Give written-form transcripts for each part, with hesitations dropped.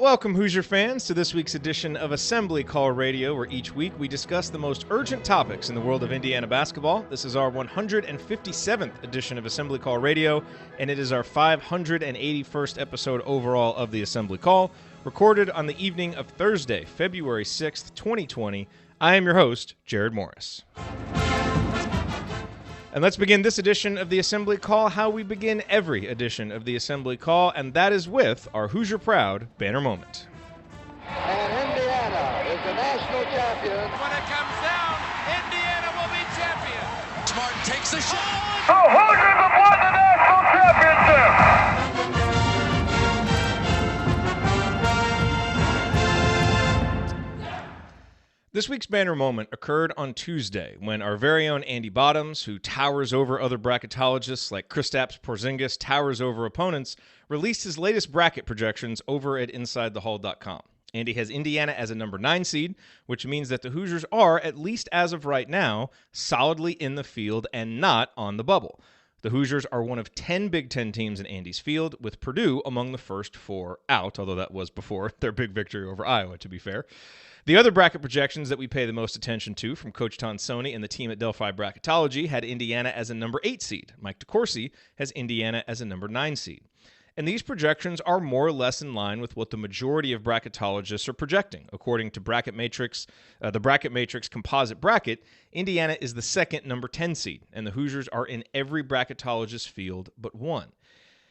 Welcome, Hoosier fans, to this week's edition of Assembly Call Radio, where each week we discuss the most urgent topics in the world of Indiana basketball. This is our 157th edition of Assembly Call Radio, and it is our 581st episode overall of the Assembly Call, recorded on the evening of Thursday, February 6th, 2020. I am your host, Jerod Morris. And let's begin this edition of the Assembly Call how we begin every edition of the Assembly Call, and that is with our Hoosier Proud banner moment. And Indiana is the national champion. When it comes down, Indiana will be champion. Smart takes the shot. The Hoosiers have won the national championship. This week's banner moment occurred on Tuesday when our very own Andy Bottoms, who towers over other bracketologists like Kristaps Porzingis towers over opponents, released his latest bracket projections over at InsideTheHall.com. Andy has Indiana as a number 9 seed, which means that the Hoosiers are, at least as of right now, solidly in the field and not on the bubble. The Hoosiers are one of 10 Big Ten teams in Andy's field, with Purdue among the first 4 out, although that was before their big victory over Iowa, to be fair. The other bracket projections that we pay the most attention to from Coach Tonsoni and the team at Delphi Bracketology had Indiana as a number 8 seed. Mike DeCourcy has Indiana as a number 9 seed. And these projections are more or less in line with what the majority of bracketologists are projecting. According to Bracket Matrix, the Bracket Matrix composite bracket, Indiana is the second number 10 seed, and the Hoosiers are in every bracketologist's field but one.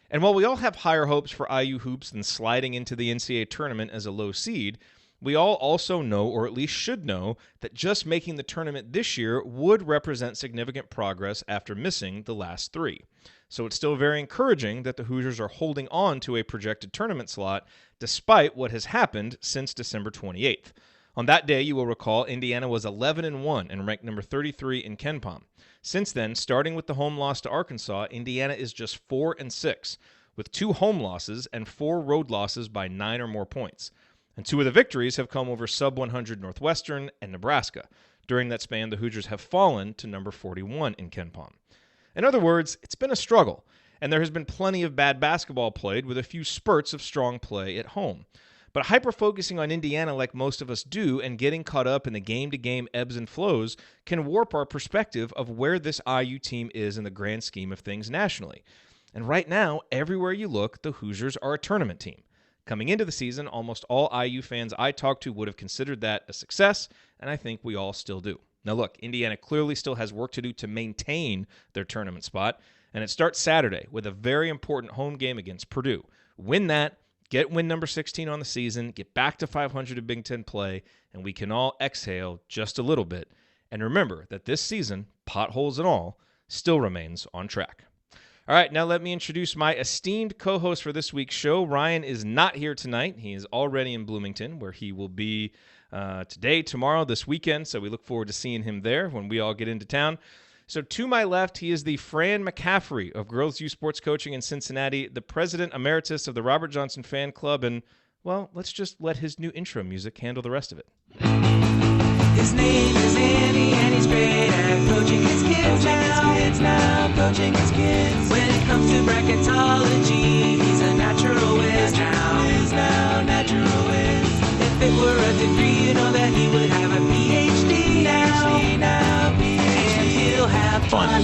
And while we all have higher hopes for IU hoops than sliding into the NCAA tournament as a low seed, we all also know, or at least should know, that just making the tournament this year would represent significant progress after missing the last 3. So it's still very encouraging that the Hoosiers are holding on to a projected tournament slot despite what has happened since December 28th. On that day, you will recall, Indiana was 11-1 and ranked number 33 in KenPom. Since then, starting with the home loss to Arkansas, Indiana is just 4-6, with 2 home losses and 4 road losses by 9 or more points. And 2 of the victories have come over sub-100 Northwestern and Nebraska. During that span, the Hoosiers have fallen to number 41 in KenPom. In other words, it's been a struggle, and there has been plenty of bad basketball played with a few spurts of strong play at home. But hyper-focusing on Indiana like most of us do and getting caught up in the game-to-game ebbs and flows can warp our perspective of where this IU team is in the grand scheme of things nationally. And right now, everywhere you look, the Hoosiers are a tournament team. Coming into the season, almost all IU fans I talked to would have considered that a success, and I think we all still do. Now look, Indiana clearly still has work to do to maintain their tournament spot, and it starts Saturday with a very important home game against Purdue. Win that, get win number 16 on the season, get back to 500 of Big Ten play, and we can all exhale just a little bit. And remember that this season, potholes and all, still remains on track. All right, now let me introduce my esteemed co-host for this week's show. Ryan is not here tonight. He is already in Bloomington, where he will be today, tomorrow, this weekend. So we look forward to seeing him there when we all get into town. So to my left, he is the Fran McCaffrey of Girls U Sports Coaching in Cincinnati, the president emeritus of the Robert Johnson Fan Club, and, well, let's just let his new intro music handle the rest of it. His name is Andy, and he's great at coaching his kids now. Coaching his kids. When it comes to bracketology, he's a natural whiz now. Natural whiz. If it were a degree, you know that he would have a PhD now. And he'll have fun.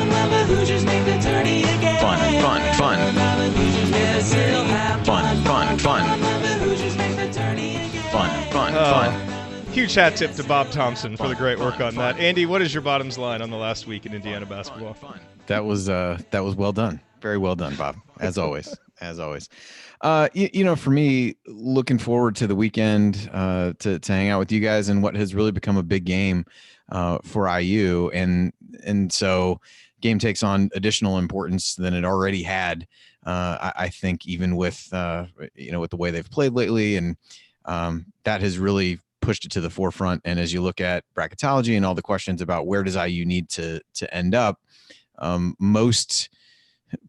While the Hoosiers make the tourney again. Fun. While the Hoosiers yes, he'll have Fun. While the Hoosiers make the tourney again. Fun. Huge hat tip to Bob Thompson for the great work on that. Andy, what is your bottoms line on the last week in Indiana basketball? That was well done. Very well done, Bob. As always. For me, looking forward to the weekend to hang out with you guys in what has really become a big game for IU, and so game takes on additional importance than it already had. I think even with with the way they've played lately, and that has really pushed it to the forefront. And as you look at bracketology and all the questions about where does IU need to end up, most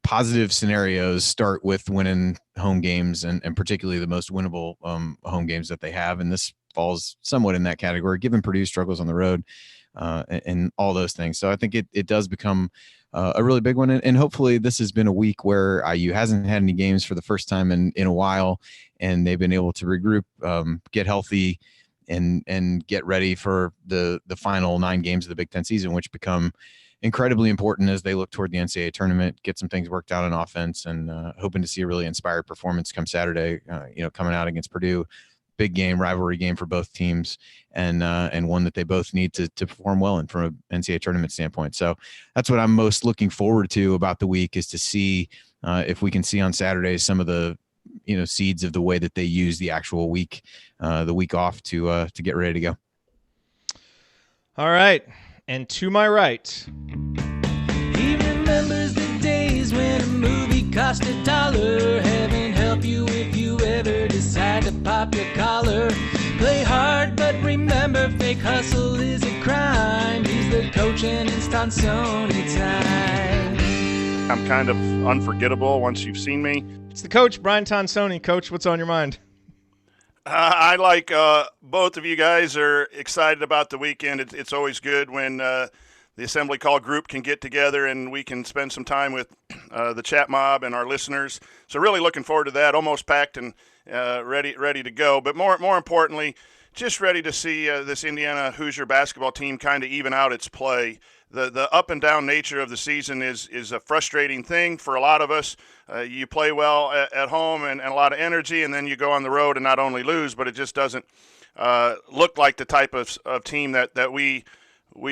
positive scenarios start with winning home games, and particularly the most winnable home games that they have. And this falls somewhat in that category, given Purdue struggles on the road and all those things. So I think it does become a really big one. And hopefully this has been a week where IU hasn't had any games for the first time in a while, and they've been able to regroup, get healthy, and get ready for the final 9 games of the Big Ten season, which become incredibly important as they look toward the NCAA tournament, get some things worked out on offense, and hoping to see a really inspired performance come Saturday, coming out against Purdue. Big game, rivalry game for both teams, and one that they both need to perform well in from an NCAA tournament standpoint. So that's what I'm most looking forward to about the week, is to see if we can see on Saturday some of the seeds of the way that they use the actual week, the week off to get ready to go. All right, and to my right, He remembers the days when a movie cost $1. Heaven help you if you ever decide to pop your collar. Play hard, but remember, fake hustle is a crime. He's the coach and it's Tonsoni time. I'm kind of unforgettable once you've seen me. it's the coach, Brian Tonsoni. Coach, what's on your mind? I like both of you guys are excited about the weekend. It's always good when the Assembly Call group can get together and we can spend some time with the chat mob and our listeners. So really looking forward to that. Almost packed and ready to go. But more importantly, just ready to see this Indiana Hoosier basketball team kind of even out its play. The up and down nature of the season is a frustrating thing for a lot of us. You play well at home and a lot of energy, and then you go on the road and not only lose, but it just doesn't look like the type of team that we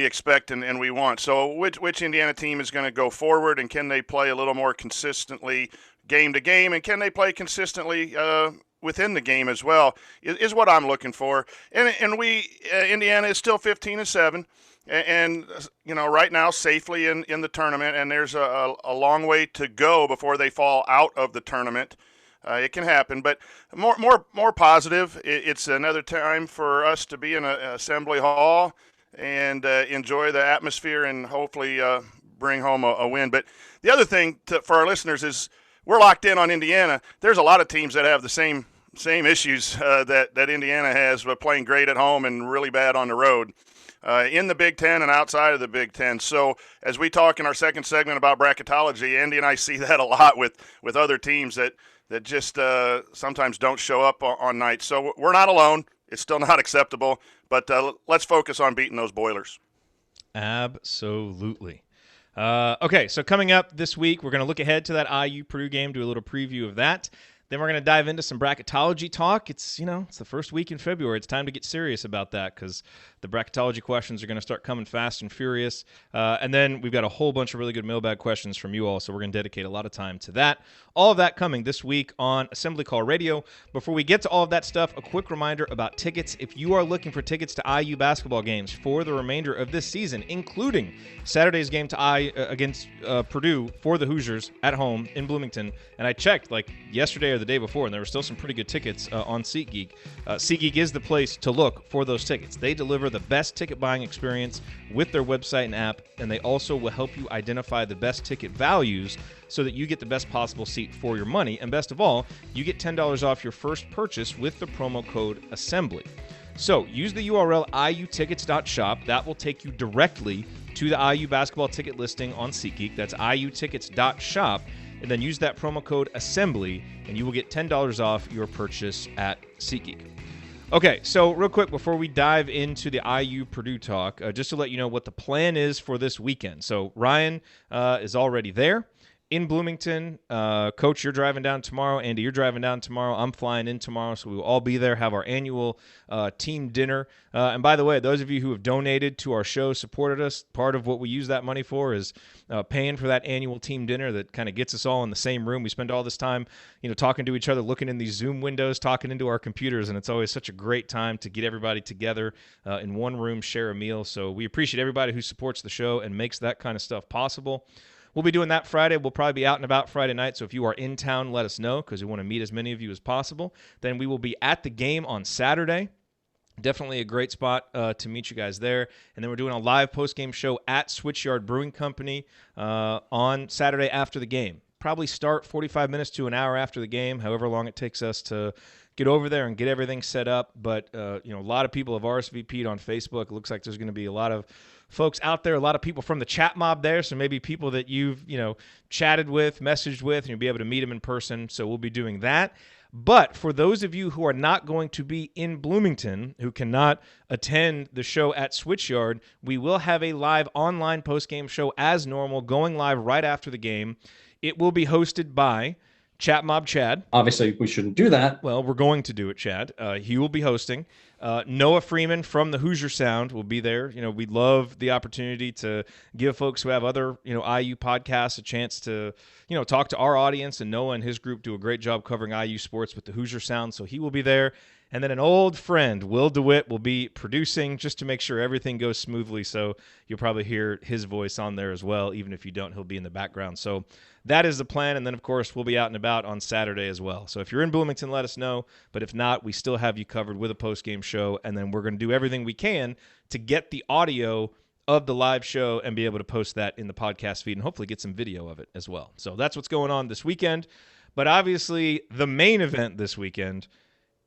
expect and we want. So which Indiana team is going to go forward, and can they play a little more consistently game to game, and can they play consistently within the game as well is what I'm looking for. And Indiana is still 15-7. And right now safely in the tournament, and there's a long way to go before they fall out of the tournament. It can happen, but more positive. It's another time for us to be in an assembly hall and enjoy the atmosphere and hopefully bring home a win. But the other thing for our listeners is we're locked in on Indiana. There's a lot of teams that have the same issues that Indiana has, but playing great at home and really bad on the road. In the Big Ten and outside of the Big Ten. So as we talk in our second segment about bracketology, Andy and I see that a lot with other teams that just sometimes don't show up on nights. So we're not alone. It's still not acceptable, but let's focus on beating those Boilers. Absolutely. Okay, so coming up this week, we're going to look ahead to that IU-Purdue game, do a little preview of that. Then we're going to dive into some bracketology talk. It's the first week in February. It's time to get serious about that because the bracketology questions are going to start coming fast and furious. And then we've got a whole bunch of really good mailbag questions from you all, so we're going to dedicate a lot of time to that. All of that coming this week on Assembly Call Radio. Before we get to all of that stuff, a quick reminder about tickets. If you are looking for tickets to IU basketball games for the remainder of this season, including Saturday's game against Purdue for the Hoosiers at home in Bloomington, and I checked yesterday or the day before, and there were still some pretty good tickets on SeatGeek. SeatGeek is the place to look for those tickets. They deliver the best ticket buying experience with their website and app, and they also will help you identify the best ticket values so that you get the best possible seat for your money. And best of all, you get $10 off your first purchase with the promo code ASSEMBLY. So use the URL iutickets.shop. That will take you directly to the IU basketball ticket listing on SeatGeek. That's iutickets.shop. And then use that promo code ASSEMBLY, and you will get $10 off your purchase at SeatGeek. Okay, so real quick before we dive into the IU-Purdue talk, just to let you know what the plan is for this weekend. So Ryan is already there in Bloomington. Coach, you're driving down tomorrow. Andy, you're driving down tomorrow. I'm flying in tomorrow, so we will all be there, have our annual team dinner. And by the way, those of you who have donated to our show, supported us, part of what we use that money for is paying for that annual team dinner that kind of gets us all in the same room. We spend all this time, talking to each other, looking in these Zoom windows, talking into our computers, and it's always such a great time to get everybody together in one room, share a meal. So we appreciate everybody who supports the show and makes that kind of stuff possible. We'll be doing that Friday. We'll probably be out and about Friday night, so if you are in town, let us know because we want to meet as many of you as possible. Then we will be at the game on Saturday. Definitely a great spot to meet you guys there. And then we're doing a live post-game show at Switchyard Brewing Company on Saturday after the game. Probably start 45 minutes to an hour after the game, however long it takes us to get over there and get everything set up. But, a lot of people have RSVP'd on Facebook. It looks like there's going to be a lot of folks out there, a lot of people from the chat mob there. So maybe people that you've, chatted with, messaged with, and you'll be able to meet them in person. So we'll be doing that. But for those of you who are not going to be in Bloomington, who cannot attend the show at Switchyard, we will have a live online postgame show as normal, going live right after the game. It will be hosted by Chat Mob Chad. Obviously, we shouldn't do that. Well, we're going to do it, Chad. He will be hosting. Noah Freeman from the Hoosier Sound will be there. We'd love the opportunity to give folks who have other, IU podcasts a chance to, talk to our audience. And Noah and his group do a great job covering IU sports with the Hoosier Sound, so he will be there. And then an old friend, Will DeWitt, will be producing just to make sure everything goes smoothly. So you'll probably hear his voice on there as well. Even if you don't, he'll be in the background. So that is the plan. And then, of course, we'll be out and about on Saturday as well. So if you're in Bloomington, let us know. But if not, we still have you covered with a post-game show. And then we're going to do everything we can to get the audio of the live show and be able to post that in the podcast feed and hopefully get some video of it as well. So that's what's going on this weekend. But obviously, the main event this weekend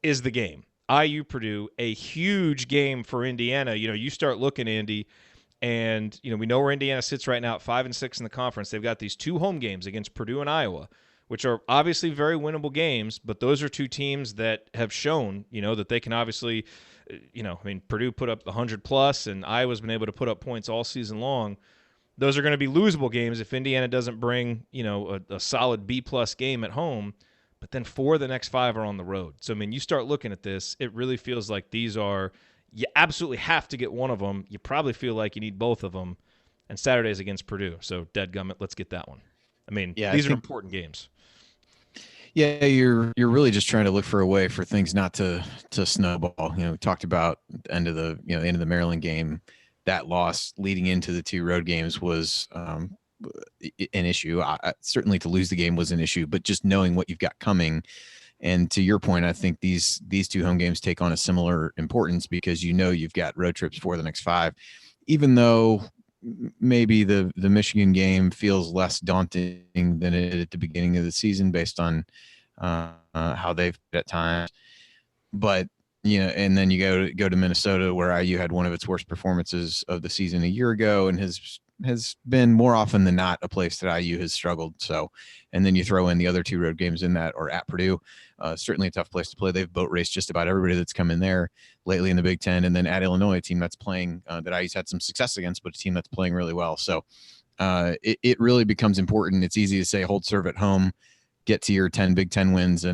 is the game. IU-Purdue, a huge game for Indiana. You start looking, Andy, and we know where Indiana sits right now at 5-6 in the conference. They've got these two home games against Purdue and Iowa, which are obviously very winnable games, but those are two teams that have shown, that they can obviously, Purdue put up 100+, and Iowa's been able to put up points all season long. Those are going to be losable games if Indiana doesn't bring, a solid B+ game at home. But then 4 of the next 5 are on the road. So, you start looking at this, it really feels like these are, you absolutely have to get one of them. You probably feel like you need both of them. And Saturday's against Purdue. So, dadgummit, let's get that one. These are important games. Yeah, you're really just trying to look for a way for things not to snowball. We talked about the end of the end of the Maryland game. That loss leading into the 2 road games was an issue. Certainly to lose the game was an issue, but just knowing what you've got coming. And to your point, I think these 2 home games take on a similar importance because you've got road trips for the next 5, even though maybe the Michigan game feels less daunting than it did at the beginning of the season based on how they've at times. But and then you go to Minnesota, where IU had one of its worst performances of the season a year ago, and has been more often than not a place that IU has struggled. So, and then you throw in the other 2 road games in that, or at Purdue, certainly a tough place to play. They've boat raced just about everybody that's come in there lately in the Big Ten, and then at Illinois, a team that's playing that IU's had some success against, but a team that's playing really well. So it really becomes important. It's easy to say hold serve at home, get to your 10 Big Ten wins,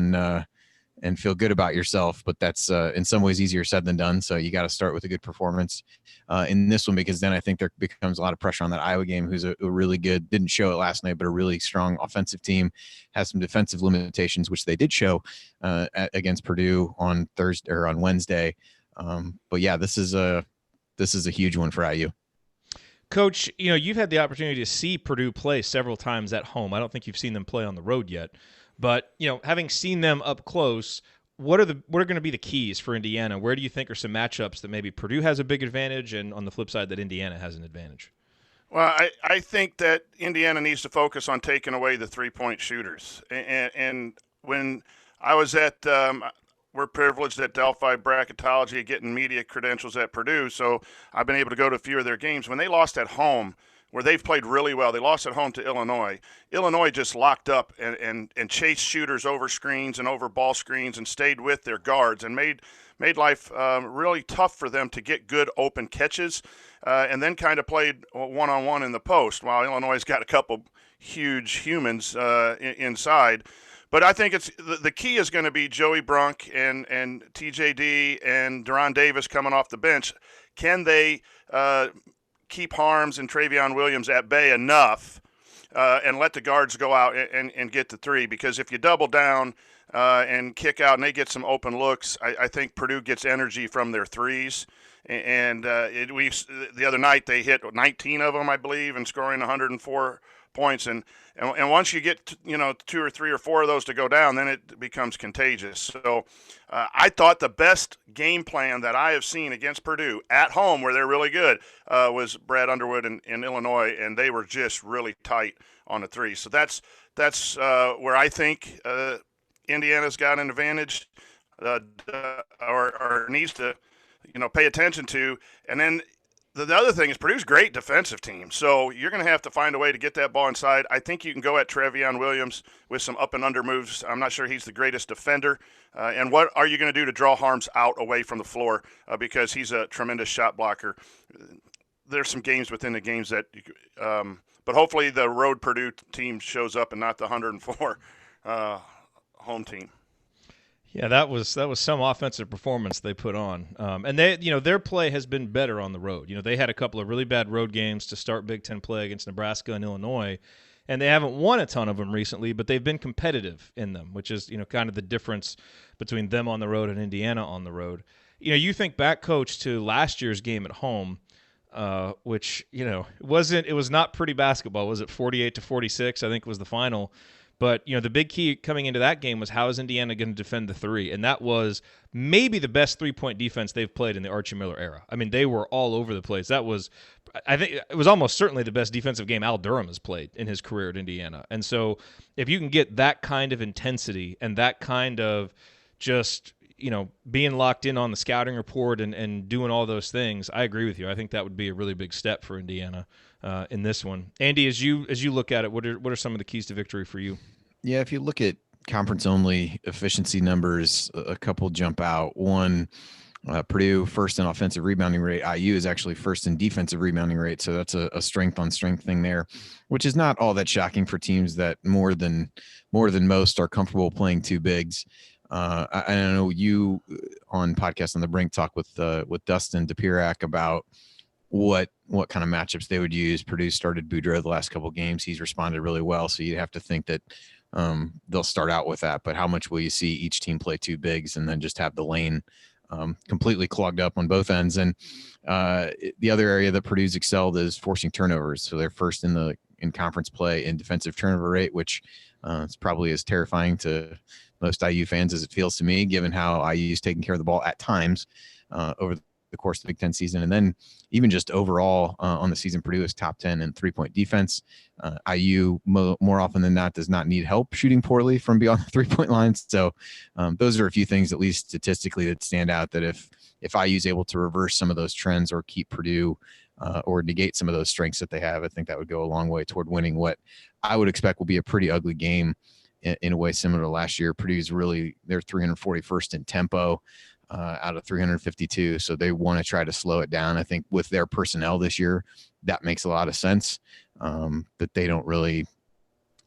and feel good about yourself, but that's in some ways easier said than done. So you got to start with a good performance in this one, because then I think there becomes a lot of pressure on that Iowa game, who's a really good, didn't show it last night, but a really strong offensive team, has some defensive limitations, which they did show against Purdue on Thursday or on Wednesday. But yeah, this is a huge one for IU. Coach, you've had the opportunity to see Purdue play several times at home. I don't think you've seen them play on the road yet. But, having seen them up close, what are going to be the keys for Indiana? Where do you think are some matchups that maybe Purdue has a big advantage, and on the flip side that Indiana has an advantage? Well, I think that Indiana needs to focus on taking away the 3-point shooters. And when I was at we're privileged at Delphi Bracketology getting media credentials at Purdue, so I've been able to go to a few of their games. When they lost at home, where they've played really well, they lost at home to Illinois. Illinois just locked up and chased shooters over screens and over ball screens and stayed with their guards and made life really tough for them to get good open catches, and then kind of played one-on-one in the post, while Illinois's got a couple huge humans inside. But I think it's the key is going to be Joey Brunk and TJD and Deron Davis coming off the bench. Can they keep Harms and Travion Williams at bay enough and let the guards go out and get the 3? Because if you double down and kick out and they get some open looks, I think Purdue gets energy from their 3s. And the other night they hit 19 of them, I believe, and scoring 104 points. And once you get 2 or 3 or 4 of those to go down, then it becomes contagious. So I thought the best game plan that I have seen against Purdue at home, where they're really good, was Brad Underwood in Illinois, and they were just really tight on the 3. So that's where I think Indiana's got an advantage or needs to pay attention to. And then The other thing is Purdue's a great defensive team, so you're going to have to find a way to get that ball inside. I think you can go at Trevion Williams with some up and under moves. I'm not sure he's the greatest defender. And what are you going to do to draw Harms out away from the floor because he's a tremendous shot blocker. There's some games within the games that but hopefully the road Purdue team shows up and not the 104 home team. Yeah, that was some offensive performance they put on, and their play has been better on the road. They had a couple of really bad road games to start Big Ten play against Nebraska and Illinois, and they haven't won a ton of them recently, but they've been competitive in them, which is kind of the difference between them on the road and Indiana on the road. You think back, Coach, to last year's game at home, which it was not pretty basketball. Was it 48-46? I think was the final. But, the big key coming into that game was how is Indiana going to defend the three? And that was maybe the best three-point defense they've played in the Archie Miller era. I mean, they were all over the place. I think it was almost certainly the best defensive game Al Durham has played in his career at Indiana. And so if you can get that kind of intensity and that kind of just, being locked in on the scouting report and doing all those things, I agree with you. I think that would be a really big step for Indiana in this one. Andy, as you look at it, what are some of the keys to victory for you? Yeah, if you look at conference-only efficiency numbers, a couple jump out. One, Purdue first in offensive rebounding rate. IU is actually first in defensive rebounding rate, so that's a strength-on-strength thing there, which is not all that shocking for teams that more than most are comfortable playing two bigs. I know you on Podcast on the Brink talk with Dustin DePirac about what kind of matchups they would use. Purdue started Boudreaux the last couple of games. He's responded really well, so you'd have to think that they'll start out with that. But how much will you see each team play two bigs and then just have the lane completely clogged up on both ends? And the other area that Purdue's excelled is forcing turnovers. So they're first in conference play in defensive turnover rate, which is probably as terrifying to most IU fans as it feels to me, given how IU is taking care of the ball at times over the course of the Big Ten season. And then even just overall on the season, Purdue is top 10 in three-point defense. IU more often than not does not need help shooting poorly from beyond the three-point line. So those are a few things, at least statistically, that stand out, that if IU is able to reverse some of those trends or keep Purdue or negate some of those strengths that they have, I think that would go a long way toward winning what I would expect will be a pretty ugly game in a way similar to last year. Purdue's they're 341st in tempo out of 352. So they want to try to slow it down. I think with their personnel this year, that makes a lot of sense, that they don't really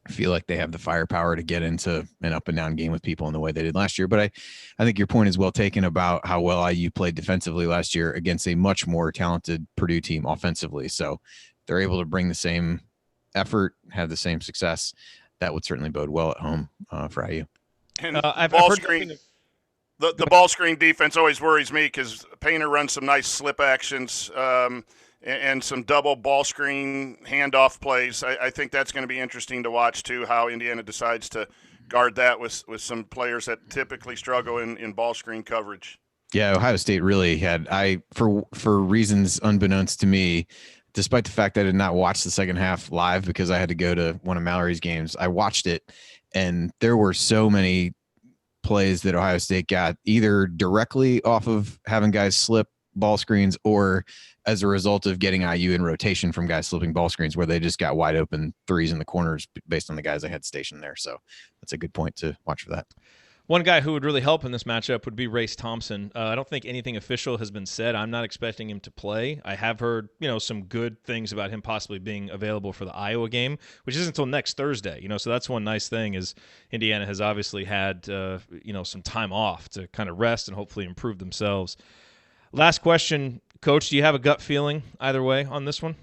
feel like they have the firepower to get into an up and down game with people in the way they did last year. But I think your point is well taken about how well IU played defensively last year against a much more talented Purdue team offensively. So they're able to bring the same effort, have the same success. That would certainly bode well at home for IU. And the ball screen defense always worries me because Painter runs some nice slip actions and some double ball screen handoff plays. I think that's going to be interesting to watch too, how Indiana decides to guard that with some players that typically struggle in ball screen coverage. Yeah, Ohio State really had, for reasons unbeknownst to me, despite the fact that I did not watch the second half live because I had to go to one of Mallory's games, I watched it, and there were so many plays that Ohio State got either directly off of having guys slip ball screens or as a result of getting IU in rotation from guys slipping ball screens, where they just got wide open threes in the corners based on the guys they had stationed there. So that's a good point to watch for that. One guy who would really help in this matchup would be Race Thompson. I don't think anything official has been said. I'm not expecting him to play. I have heard, some good things about him possibly being available for the Iowa game, which isn't until next Thursday. So that's one nice thing is Indiana has obviously had, some time off to kind of rest and hopefully improve themselves. Last question, Coach. Do you have a gut feeling either way on this one?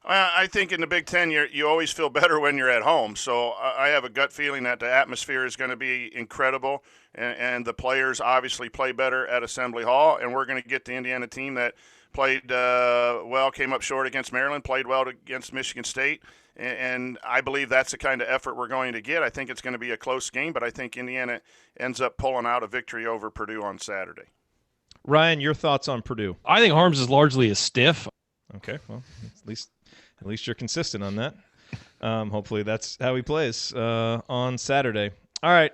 I think in the Big Ten, you always feel better when you're at home. So I have a gut feeling that the atmosphere is going to be incredible, and the players obviously play better at Assembly Hall, and we're going to get the Indiana team that played well, came up short against Maryland, played well against Michigan State, and I believe that's the kind of effort we're going to get. I think it's going to be a close game, but I think Indiana ends up pulling out a victory over Purdue on Saturday. Ryan, your thoughts on Purdue? I think Harms is largely a stiff. Okay, well, at least you're consistent on that. Hopefully that's how he plays on Saturday. All right,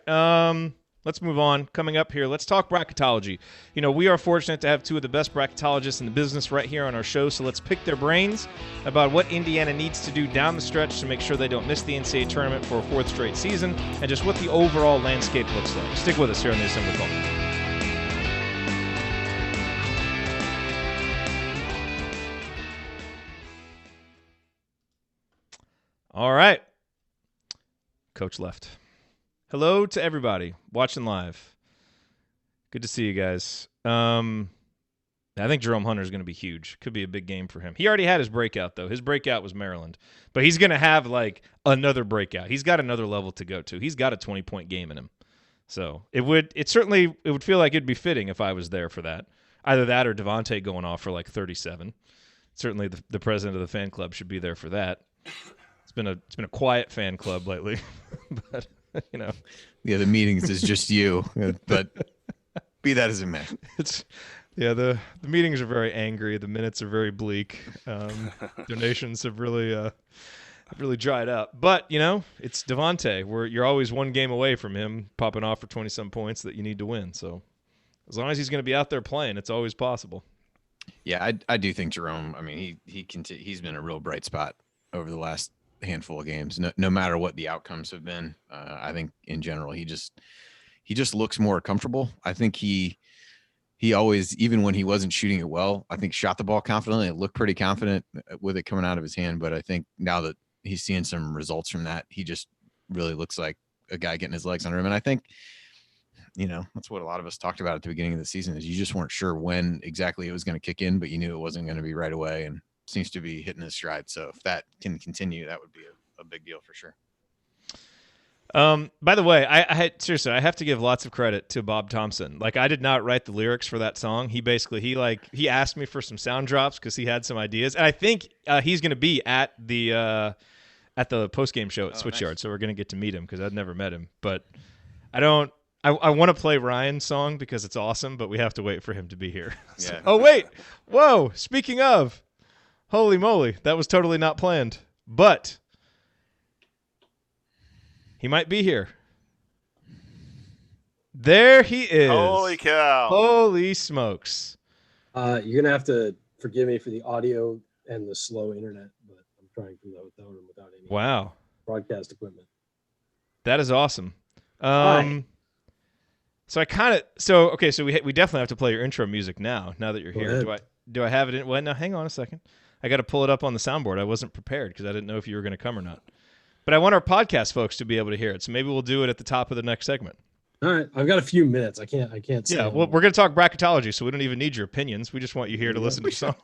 let's move on. Coming up here, let's talk bracketology. You know, we are fortunate to have two of the best bracketologists in the business right here on our show, so let's pick their brains about what Indiana needs to do down the stretch to make sure they don't miss the NCAA tournament for a fourth straight season, and just what the overall landscape looks like. Stick with us here on the Assembly Call. All right. Coach left. Hello to everybody watching live. Good to see you guys. I think Jerome Hunter is going to be huge. Could be a big game for him. He already had his breakout, though. His breakout was Maryland. But he's going to have, like, another breakout. He's got another level to go to. He's got a 20-point game in him. So it would feel like it'd be fitting if I was there for that. Either that or Devontae going off for, like, 37. Certainly the president of the fan club should be there for that. It's been a quiet fan club lately, but you know. Yeah, the meetings is just you, but be that as it may. The meetings are very angry. The minutes are very bleak. Donations have really dried up. But you know, it's Devontae. You're always one game away from him popping off for 20-some points that you need to win. So as long as he's going to be out there playing, it's always possible. Yeah, I do think Jerome. I mean, he's been a real bright spot over the last handful of games, no matter what the outcomes have been. I think in general he just looks more comfortable. I think he always, even when he wasn't shooting it well, I think shot the ball confidently. It looked pretty confident with it coming out of his hand, but I think now that he's seeing some results from that, he just really looks like a guy getting his legs under him. And I think, you know, that's what a lot of us talked about at the beginning of the season, is you just weren't sure when exactly it was going to kick in, but you knew it wasn't going to be right away, and seems to be hitting his stride. So if that can continue, that would be a big deal for sure. By the way, I seriously, I have to give lots of credit to Bob Thompson. Like, I did not write the lyrics for that song. He asked me for some sound drops because he had some ideas, and I think he's going to be at the post-game show at Switchyard, so we're going to get to meet him because I've never met him. But I want to play Ryan's song because it's awesome, but we have to wait for him to be here. So, Yeah. oh wait, whoa! Speaking of. Holy moly, that was totally not planned. But he might be here. There he is. Holy cow. Holy smokes. You're going to have to forgive me for the audio and the slow internet, but I'm trying from the hotel room without any Wow. broadcast equipment. That is awesome. Hi. So we definitely have to play your intro music now that you're here. ahead. Do I have it in? Well, no, hang on a second. I got to pull it up on the soundboard. I wasn't prepared because I didn't know if you were going to come or not. But I want our podcast folks to be able to hear it, so maybe we'll do it at the top of the next segment. All right. I've got a few minutes. I can't say. Yeah, well, we're going to talk bracketology, so we don't even need your opinions. We just want you here to listen to the song.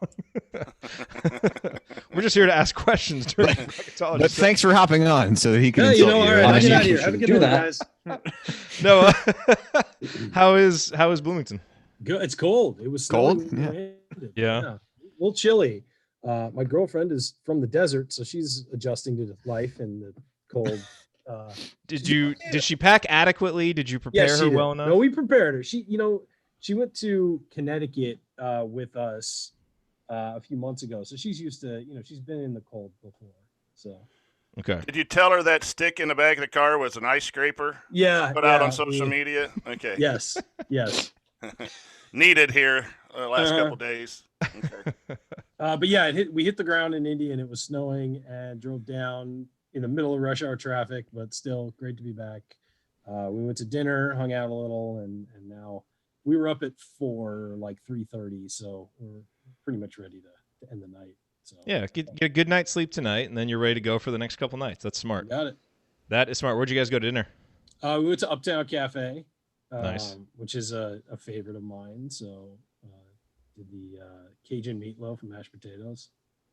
We're just here to ask questions during bracketology. But thanks for hopping on so that he can Yeah, insult all you. right. I'll get out of you here. Have a good do night, that. guys. No, how is Bloomington? Good. It's cold. It was Cold? snowing when we landed. Yeah. A little chilly. My girlfriend is from the desert, so she's adjusting to life in the cold. Did she pack adequately? Did you prepare Yes, her she did. well enough? No, we prepared her. She went to Connecticut with us a few months ago, so she's used to, she's been in the cold before. So Okay. Did you tell her that stick in the back of the car was an ice scraper? yeah, Put out on social media? Okay. Yes. Needed here last couple days. Okay. But yeah, we hit the ground in Indy and it was snowing and drove down in the middle of rush hour traffic, but still great to be back. We went to dinner, hung out a little, and now we were up at 3:30, so we're pretty much ready to end the night. So Yeah, get a good night's sleep tonight, and then you're ready to go for the next couple nights. That's smart. got it. That is smart. Where'd you guys go to dinner? We went to Uptown Cafe, Nice. which is a favorite of mine. So did the Cajun meatloaf and mashed potatoes.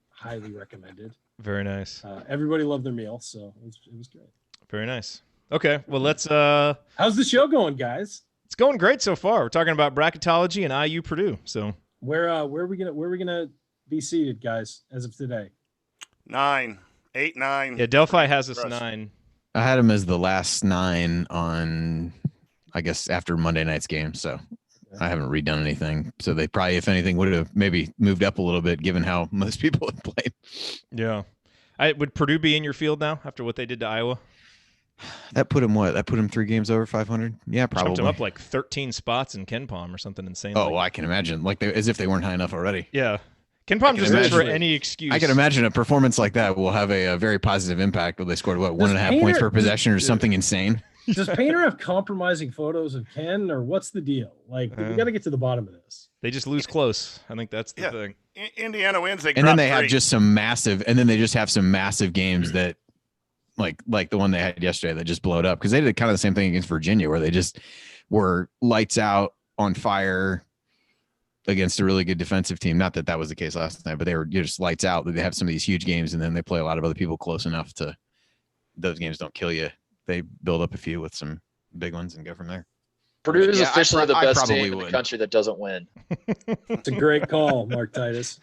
Highly recommended. Very nice. Everybody loved their meal, so it was great. Very nice. Okay, well let's. How's the show going, guys? It's going great so far. We're talking about bracketology and IU-Purdue. So Where are we gonna be seated, guys, as of today? 9, 8, 9. yeah, Delphi has us Impressive. 9. I had him as the last 9 on, I guess, after Monday night's game. So I haven't redone anything. So they probably, if anything, would have maybe moved up a little bit given how most people have played. Yeah. Would Purdue be in your field now after what they did to Iowa? That put him what? That put him 3 games over 500. Yeah, probably. Jumped him up like 13 spots in Ken Palm or something insane. Oh, well, I can imagine. Like as if they weren't high enough already. Yeah. Ken Palm just looks for any excuse. I can imagine a performance like that will have a very positive impact. They scored, what, 1.5 points per possession or something insane? Does Painter have compromising photos of Ken, or what's the deal? Like, we got to get to the bottom of this. They just lose close. I think that's the thing. Indiana wins. And then they have just some massive, and then they just have some massive games that, like the one they had yesterday that just blowed up, because they did kind of the same thing against Virginia, where they just were lights out, on fire against a really good defensive team. Not that was the case last night, but they were just lights out. They have some of these huge games, and then they play a lot of other people close enough to those games don't kill you. They build up a few with some big ones and go from there. Purdue is officially the best team in the country that doesn't win. It's a great call, Mark Titus.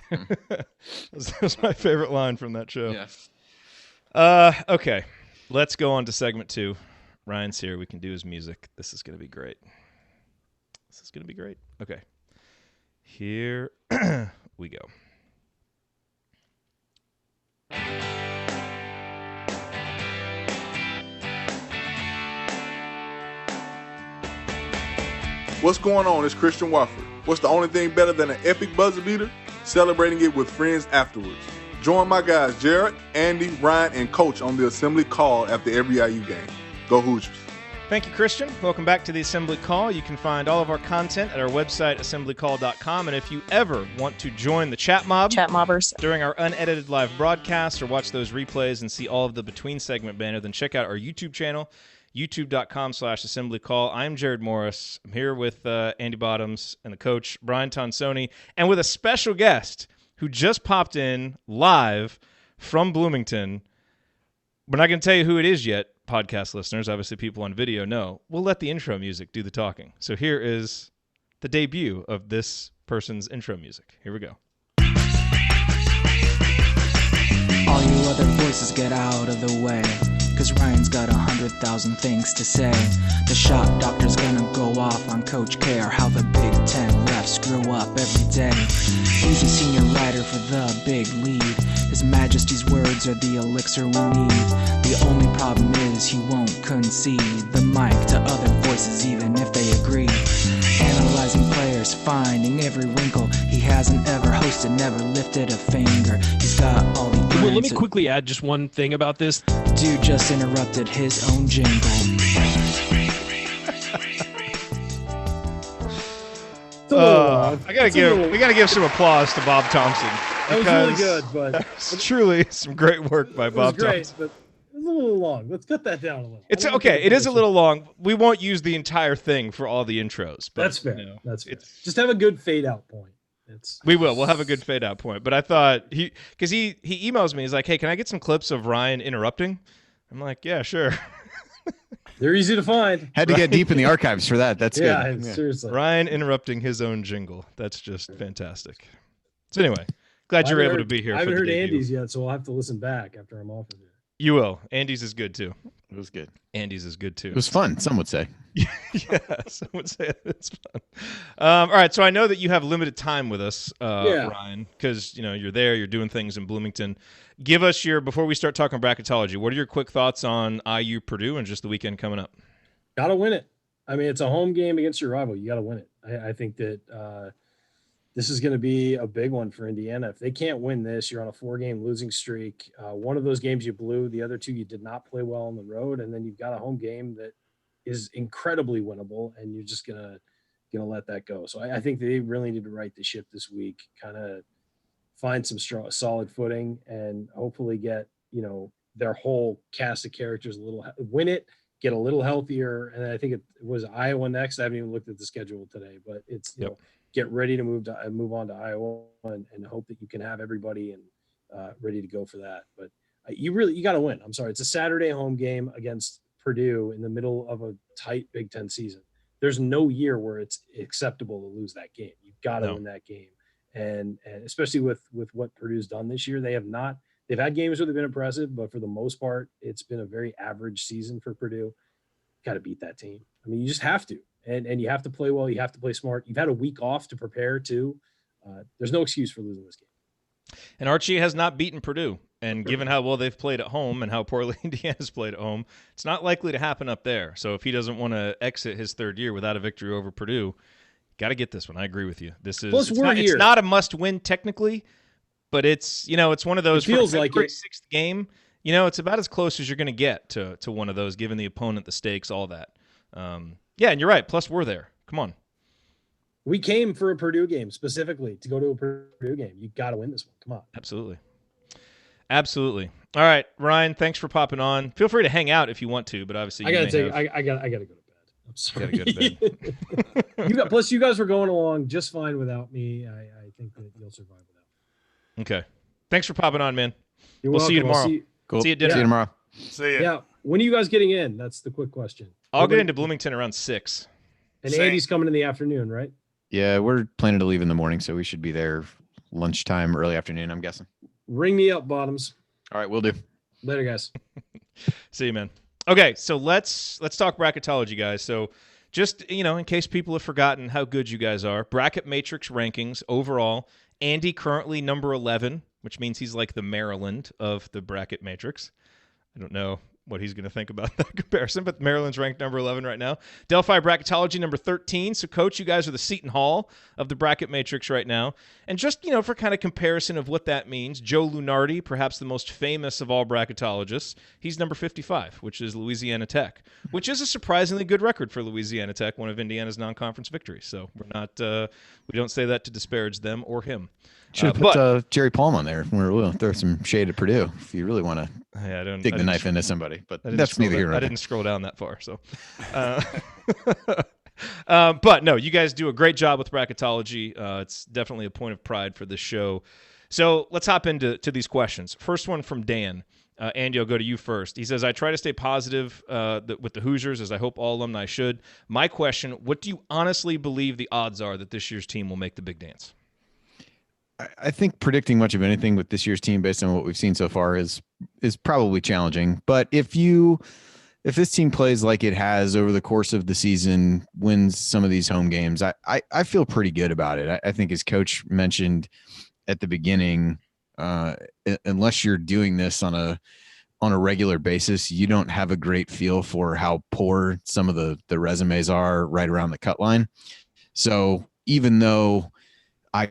That's my favorite line from that show. Yeah. Okay, let's go on to segment 2. Ryan's here. We can do his music. This is going to be great. Okay. Here we go. What's going on? It's Christian Wofford. What's the only thing better than an epic buzzer beater? Celebrating it with friends afterwards. Join my guys Jerod, Andy, Ryan, and Coach on the Assembly Call after every IU game. Go Hoosiers. Thank you, Christian. Welcome back to the Assembly Call. You can find all of our content at our website, assemblycall.com. And if you ever want to join the chat mobbers during our unedited live broadcast, or watch those replays and see all of the between segment banner, then check out our YouTube channel, youtube.com/assemblycall. I'm Jerod Morris. I'm here with Andy Bottoms and the coach, Brian Tonsoni, and with a special guest who just popped in live from Bloomington. We're not going to tell you who it is yet, podcast listeners. Obviously, people on video know. We'll let the intro music do the talking. So here is the debut of this person's intro music. Here we go. All you other voices get out of the way, 'cause Ryan's got 100,000 things to say. The shock doctor's gonna go off on Coach K, or how the Big Ten refs screw up every day. He's a senior writer for the Big Lead. His Majesty's words are the elixir we need. The only problem is he won't concede the mic to other voices, even if they agree. Analyzing players, finding every wrinkle. He hasn't ever hosted, never lifted a finger. He's got all the answers. Well, let me quickly add just one thing about this. Dude just interrupted his own jingle. We gotta give some applause to Bob Thompson. That was really good, but it's truly some great work by Bob Thompson. But it was a little long. Let's cut that down a little. It's okay. It is a little long. We won't use the entire thing for all the intros. But, that's fair. That's fair. Just have a good fade out point. We will. We'll have a good fade out point. But I thought because he emails me. He's like, "Hey, can I get some clips of Ryan interrupting?" I'm like, "Yeah, sure." They're easy to find. Had to get deep in the archives for that. That's good. Yeah, seriously. Ryan interrupting his own jingle. That's just fantastic. So anyway, glad you're able to be here. I haven't heard Andy's yet, so I'll have to listen back after I'm off of it. You will. Andy's is good too. It was good. Andy's is good too. It was fun, some would say. Yeah, some would say it's fun. All right, so I know that you have limited time with us, Ryan, because you're there, you're doing things in Bloomington. Give us before we start talking bracketology, what are your quick thoughts on IU-Purdue and just the weekend coming up? Got to win it. I mean, it's a home game against your rival. You got to win it. I think that this is going to be a big one for Indiana. If they can't win this, you're on a 4-game losing streak. One of those games you blew, the other 2 you did not play well on the road, and then you've got a home game that is incredibly winnable, and you're just gonna let that go. So I think they really need to right the ship this week, kind of find some solid footing, and hopefully get their whole cast of characters win it, get a little healthier, and I think it was Iowa next. I haven't even looked at the schedule today, but it's get ready to move on to Iowa and hope that you can have everybody and ready to go for that. But you got to win. I'm sorry, it's a Saturday home game against Purdue in the middle of a tight Big Ten season. There's no year where it's acceptable to lose that game. You've got to win that game, and especially with what Purdue's done this year, they've had games where they've been impressive, but for the most part, it's been a very average season for Purdue. Got to beat that team. I mean, you just have to, and you have to play well. You have to play smart. You've had a week off to prepare too. There's no excuse for losing this game. And Archie has not beaten Purdue And given how well they've played at home and how poorly Indiana's played at home, it's not likely to happen up there. So if he doesn't want to exit his third year without a victory over Purdue, got to get this one. I agree with you. This is it's not a must-win technically, but it's it's one of those. It feels like it. Sixth game. It's about as close as you're going to get to one of those, given the opponent, the stakes, all that. Yeah, and you're right. Plus, we're there. Come on. We came for a Purdue game specifically to go to a Purdue game. You got to win this one. Come on. Absolutely. All right, Ryan. Thanks for popping on. Feel free to hang out if you want to, but obviously I gotta go to bed. I'm sorry. Gotta go to bed. Plus, you guys were going along just fine without me. I think that you'll survive without. Okay. Thanks for popping on, man. You're we'll welcome. see you tomorrow. Cool. See you at dinner. See you tomorrow. See ya. Yeah. When are you guys getting in? That's the quick question. I'll get into Bloomington around 6. And Andy's coming in the afternoon, right? Yeah, we're planning to leave in the morning, so we should be there lunchtime, early afternoon, I'm guessing. Ring me up, Bottoms. All right, we'll do. Later, guys. See you, man. Okay, so let's talk bracketology, guys. So just, in case people have forgotten how good you guys are, bracket matrix rankings overall, Andy currently number 11, which means he's like the Maryland of the bracket matrix. I don't know what he's going to think about that comparison, but Maryland's ranked number 11 right now. Delphi Bracketology number 13. So, Coach, you guys are the Seton Hall of the bracket matrix right now. And just, for kind of comparison of what that means, Joe Lunardi, perhaps the most famous of all bracketologists, he's number 55, which is Louisiana Tech, which is a surprisingly good record for Louisiana Tech, one of Indiana's non-conference victories. So, we don't say that to disparage them or him. Should have put Jerry Palm on there. We'll throw some shade at Purdue if you really want to dig the knife into somebody. But that's neither here nor there. I didn't scroll down that far. So, but no, you guys do a great job with bracketology. It's definitely a point of pride for this show. So let's hop into these questions. First one from Dan. Andy, I'll go to you first. He says, I try to stay positive with the Hoosiers, as I hope all alumni should. My question, what do you honestly believe the odds are that this year's team will make the big dance? I think predicting much of anything with this year's team based on what we've seen so far is probably challenging. But if this team plays like it has over the course of the season, wins some of these home games, I feel pretty good about it. I think, as Coach mentioned at the beginning, unless you're doing this on a regular basis, you don't have a great feel for how poor some of the resumes are right around the cut line. So even though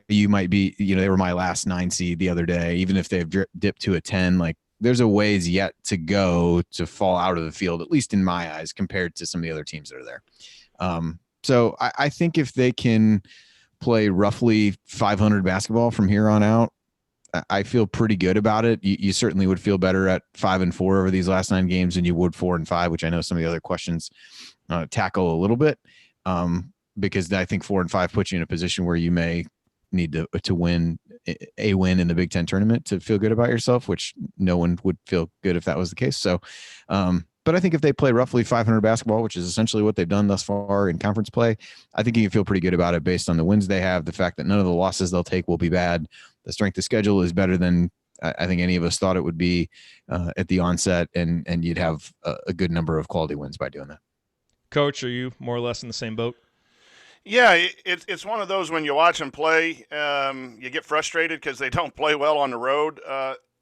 IU might be, they were my last 9 seed the other day, even if they've dipped to a 10, like there's a ways yet to go to fall out of the field, at least in my eyes, compared to some of the other teams that are there. So I think if they can play roughly 500 basketball from here on out, I feel pretty good about it. You certainly would feel better at 5-4 over these last 9 games than you would 4-5, which I know some of the other questions tackle a little bit, because I think 4-5 puts you in a position where you may need to win in the Big Ten tournament to feel good about yourself, which no one would feel good if that was the case. So, but I think if they play roughly 500 basketball, which is essentially what they've done thus far in conference play, I think you can feel pretty good about it based on the wins they have, the fact that none of the losses they'll take will be bad. The strength of schedule is better than I think any of us thought it would be at the onset, and you'd have a good number of quality wins by doing that. Coach, are you more or less in the same boat? Yeah, it's one of those when you watch them play, you get frustrated because they don't play well on the road.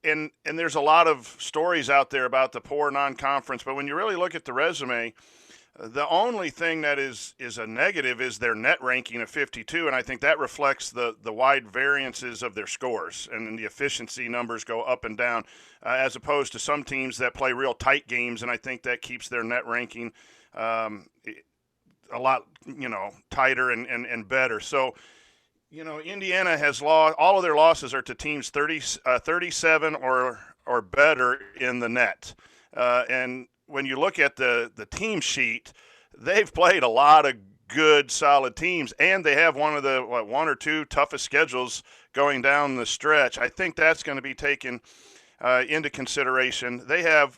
And there's a lot of stories out there about the poor non-conference. But when you really look at the resume, the only thing that is a negative is their net ranking of 52. And I think that reflects the wide variances of their scores. And then the efficiency numbers go up and down, as opposed to some teams that play real tight games. And I think that keeps their net ranking a lot, tighter and better. So, Indiana has lost, all of their losses are to teams 37 or better in the net. And when you look at the team sheet, they've played a lot of good, solid teams, and they have one of the one or two toughest schedules going down the stretch. I think that's going to be taken into consideration. They have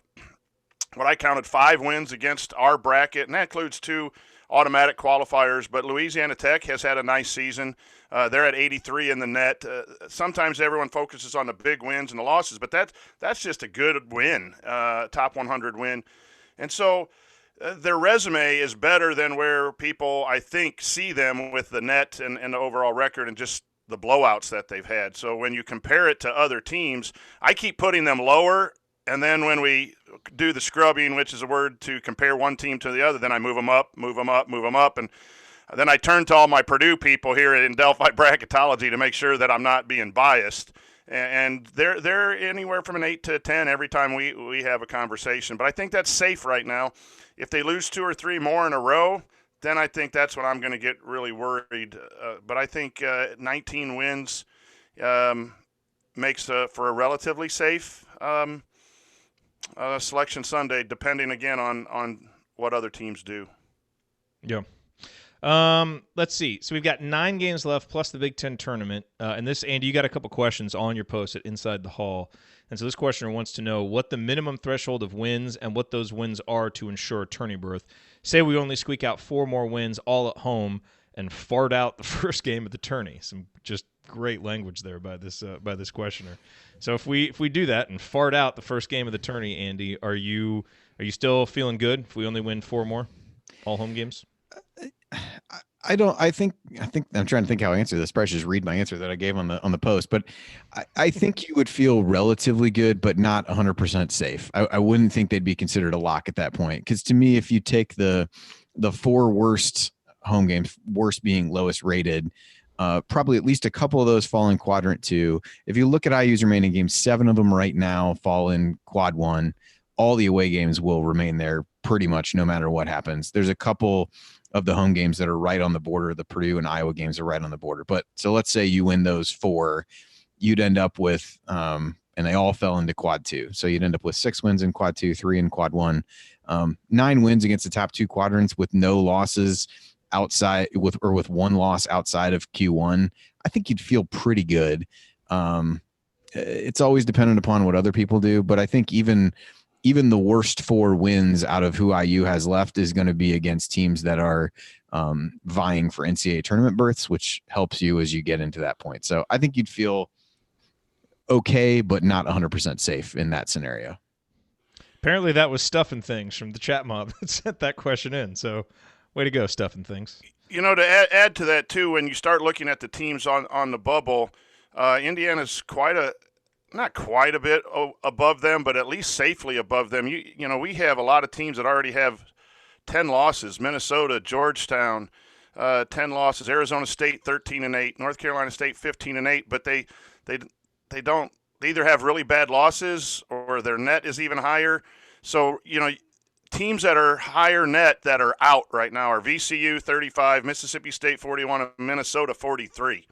what I counted 5 wins against our bracket, and that includes 2 automatic qualifiers, but Louisiana Tech has had a nice season. They're at 83 in the net. Sometimes everyone focuses on the big wins and the losses, but that's just a good win, top 100 win. And so their resume is better than where people, I think, see them with the net and the overall record, and just the blowouts that they've had. So when you compare it to other teams, I keep putting them lower, and then when we do the scrubbing, which is a word to compare one team to the other, then I move them up, and then I turn to all my Purdue people here in Delphi Bracketology to make sure that I'm not being biased. And they're anywhere from an 8 to 10 every time we have a conversation. But I think that's safe right now. If they lose 2 or 3 more in a row, then I think that's when I'm going to get really worried. But I think 19 wins makes for a relatively safe Selection Sunday, depending again on what other teams do. Yeah. Let's see. So we've got 9 games left plus the Big Ten tournament. And this, Andy, you got a couple questions on your post at Inside the Hall. And so this questioner wants to know what the minimum threshold of wins and what those wins are to ensure a tourney berth. Say we only squeak out 4 more wins all at home and fart out the first game of the tourney. Some just great language there by this questioner. So if we do that and fart out the first game of the tourney, Andy, are you still feeling good if we only win 4 more all home games? I think I'm trying to think how I answer this. Probably just read my answer that I gave on the post, but I think you would feel relatively good, but not 100% safe. I wouldn't think they'd be considered a lock at that point. Because to me, if you take the 4 worst home games, worst being lowest rated, probably at least a couple of those fall in quadrant 2. If you look at IU's remaining games, 7 of them right now fall in quad 1. All the away games will remain there pretty much no matter what happens. There's a couple of the home games that are right on the border. The Purdue and Iowa games are right on the border. But so let's say you win those 4, you'd end up with, and they all fell into quad 2. So you'd end up with 6 wins in quad 2, 3 in quad 1, 9 wins against the top 2 quadrants with no losses outside with 1 loss outside of Q1. I think you'd feel pretty good. It's always dependent upon what other people do, but I think even the worst 4 wins out of who IU has left is going to be against teams that are vying for NCAA tournament berths, which helps you as you get into that point. So I think you'd feel okay, but not 100% safe in that scenario. Apparently that was Stuffing Things from the chat mob that sent that question in. So way to go, Stuffing Things. You know, to add to that, too, when you start looking at the teams on the bubble, Indiana's not quite a bit above them, but at least safely above them. You know, we have a lot of teams that already have 10 losses. Minnesota, Georgetown, 10 losses. Arizona State 13-8. North Carolina State 15-8. But they either have really bad losses or their net is even higher. So you know, teams that are higher net that are out right now are VCU 35, Mississippi State 41, and Minnesota 43.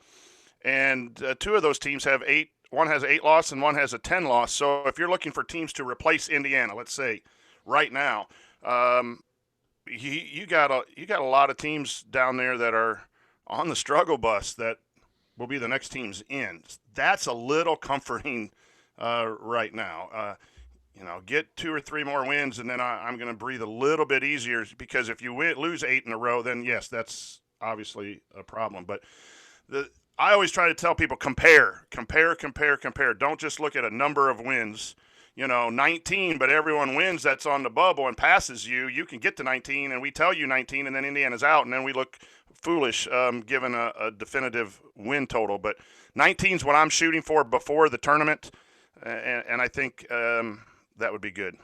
And 2 of those teams have 8. One has 8 losses and one has a 10 loss. So if you're looking for teams to replace Indiana, let's say right now, you got a lot of teams down there that are on the struggle bus that will be the next teams in. That's a little comforting right now. You know, get 2 or 3 more wins, and then I'm going to breathe a little bit easier, because if you lose 8 in a row, then yes, that's obviously a problem. But I always try to tell people, compare. Don't just look at a number of wins. You know, 19, but everyone wins that's on the bubble and passes you. You can get to 19, and we tell you 19, and then Indiana's out, and then we look foolish given a definitive win total. But 19 is what I'm shooting for before the tournament, and I think that would be good.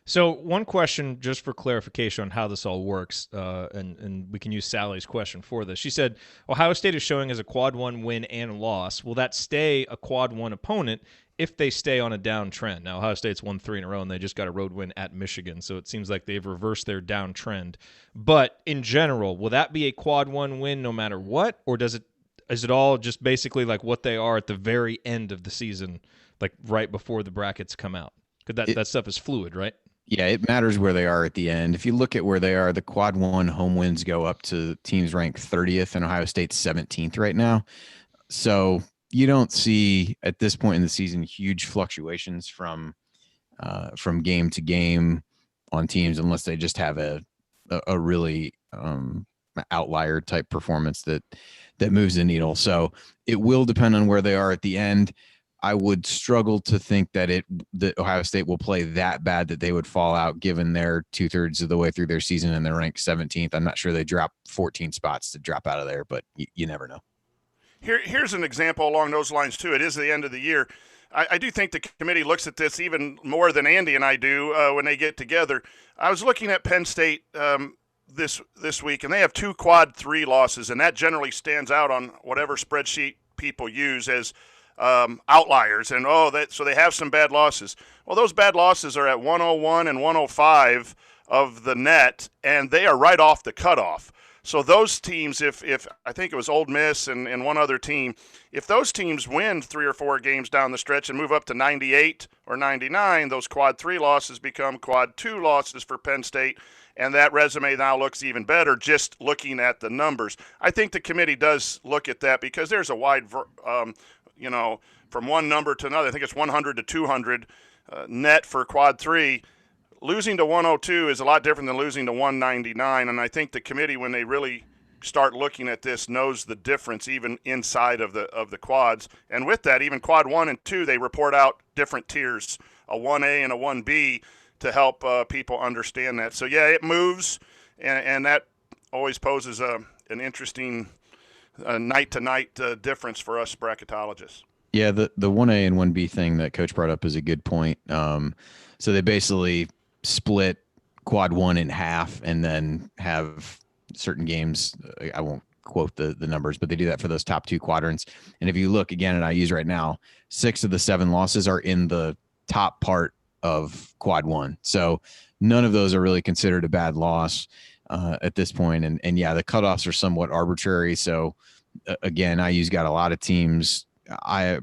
So one question, just for clarification on how this all works, and we can use Sally's question for this. She said, Ohio State is showing as a quad 1 win and loss. Will that stay a quad 1 opponent if they stay on a downtrend? Now, Ohio State's won 3 in a row, and they just got a road win at Michigan, so it seems like they've reversed their downtrend. But in general, will that be a quad 1 win no matter what, or is it all just basically like what they are at the very end of the season, like right before the brackets come out? Because that stuff is fluid, right? Yeah, it matters where they are at the end. If you look at where they are, the quad 1 home wins go up to teams ranked 30th, and Ohio State's 17th right now. So you don't see at this point in the season huge fluctuations from game to game on teams, unless they just have a really outlier type performance that moves the needle. So it will depend on where they are at the end. I would struggle to think that Ohio State will play that bad that they would fall out, given they're 2/3 of the way through their season and they're ranked 17th. I'm not sure they drop 14 spots to drop out of there, but you never know. Here's an example along those lines, too. It is the end of the year. I do think the committee looks at this even more than Andy and I do when they get together. I was looking at Penn State this week, and they have 2 quad 3 losses, and that generally stands out on whatever spreadsheet people use as outliers. And so they have some bad losses. Well, those bad losses are at 101 and 105 of the net, and they are right off the cutoff. So those teams, if I think it was Ole Miss and one other team, if those teams win 3 or 4 games down the stretch and move up to 98 or 99, those quad 3 losses become quad 2 losses for Penn State, and that resume now looks even better just looking at the numbers. I think the committee does look at that because there's a wide, from one number to another. I think it's 100 to 200 net for quad 3. Losing to 102 is a lot different than losing to 199, and I think the committee, when they really start looking at this, knows the difference even inside of the quads. And with that, even quad 1 and 2, they report out different tiers, a 1A and a 1B, to help people understand that. So, yeah, it moves, and that always poses an interesting night-to-night difference for us bracketologists. Yeah, the 1A and 1B thing that Coach brought up is a good point. So they basically split quad 1 in half and then have certain games. I won't quote the numbers, but they do that for those top 2 quadrants. And if you look again at IU's right now, 6 of the 7 losses are in the top part of quad 1. So none of those are really considered a bad loss at this point. And yeah, the cutoffs are somewhat arbitrary. So again, IU's got a lot of teams.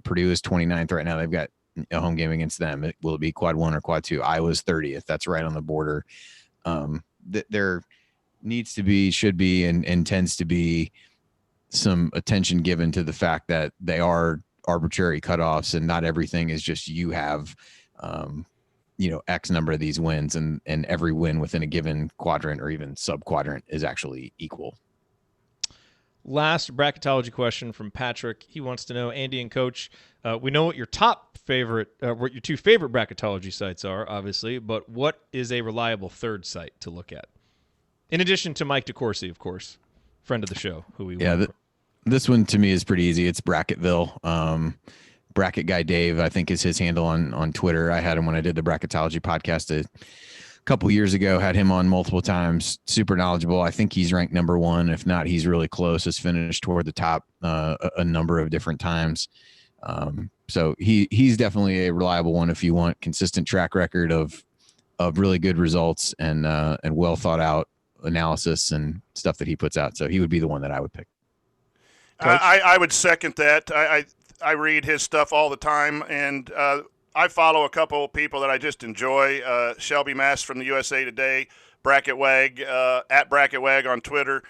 Purdue is 29th right now. They've got a home game against them. Will it be quad 1 or quad 2? Iowa's 30th. That's right on the border. There needs to be, should be, and tends to be some attention given to the fact that they are arbitrary cutoffs, and not everything is just you have, X number of these wins, and every win within a given quadrant or even sub quadrant is actually equal. Last bracketology question from Patrick. He wants to know, Andy and Coach, we know what your what your 2 favorite bracketology sites are, obviously, but what is a reliable third site to look at? In addition to Mike DeCourcy, of course, friend of the show, who we this one to me is pretty easy. It's Bracketville. Bracket Guy Dave, I think, is his handle on Twitter. I had him when I did the Bracketology podcast a couple years ago, had him on multiple times. Super knowledgeable. I think he's ranked number 1. If not, he's really close. Has finished toward the top a number of different times. So he's definitely a reliable one if you want consistent track record of really good results and well thought out analysis and stuff that he puts out. So he would be the one that I would pick. I would second that. I read his stuff all the time, and I follow a couple of people that I just enjoy. Shelby Mass from the USA Today, Bracketwag, at Bracketwag on Twitter,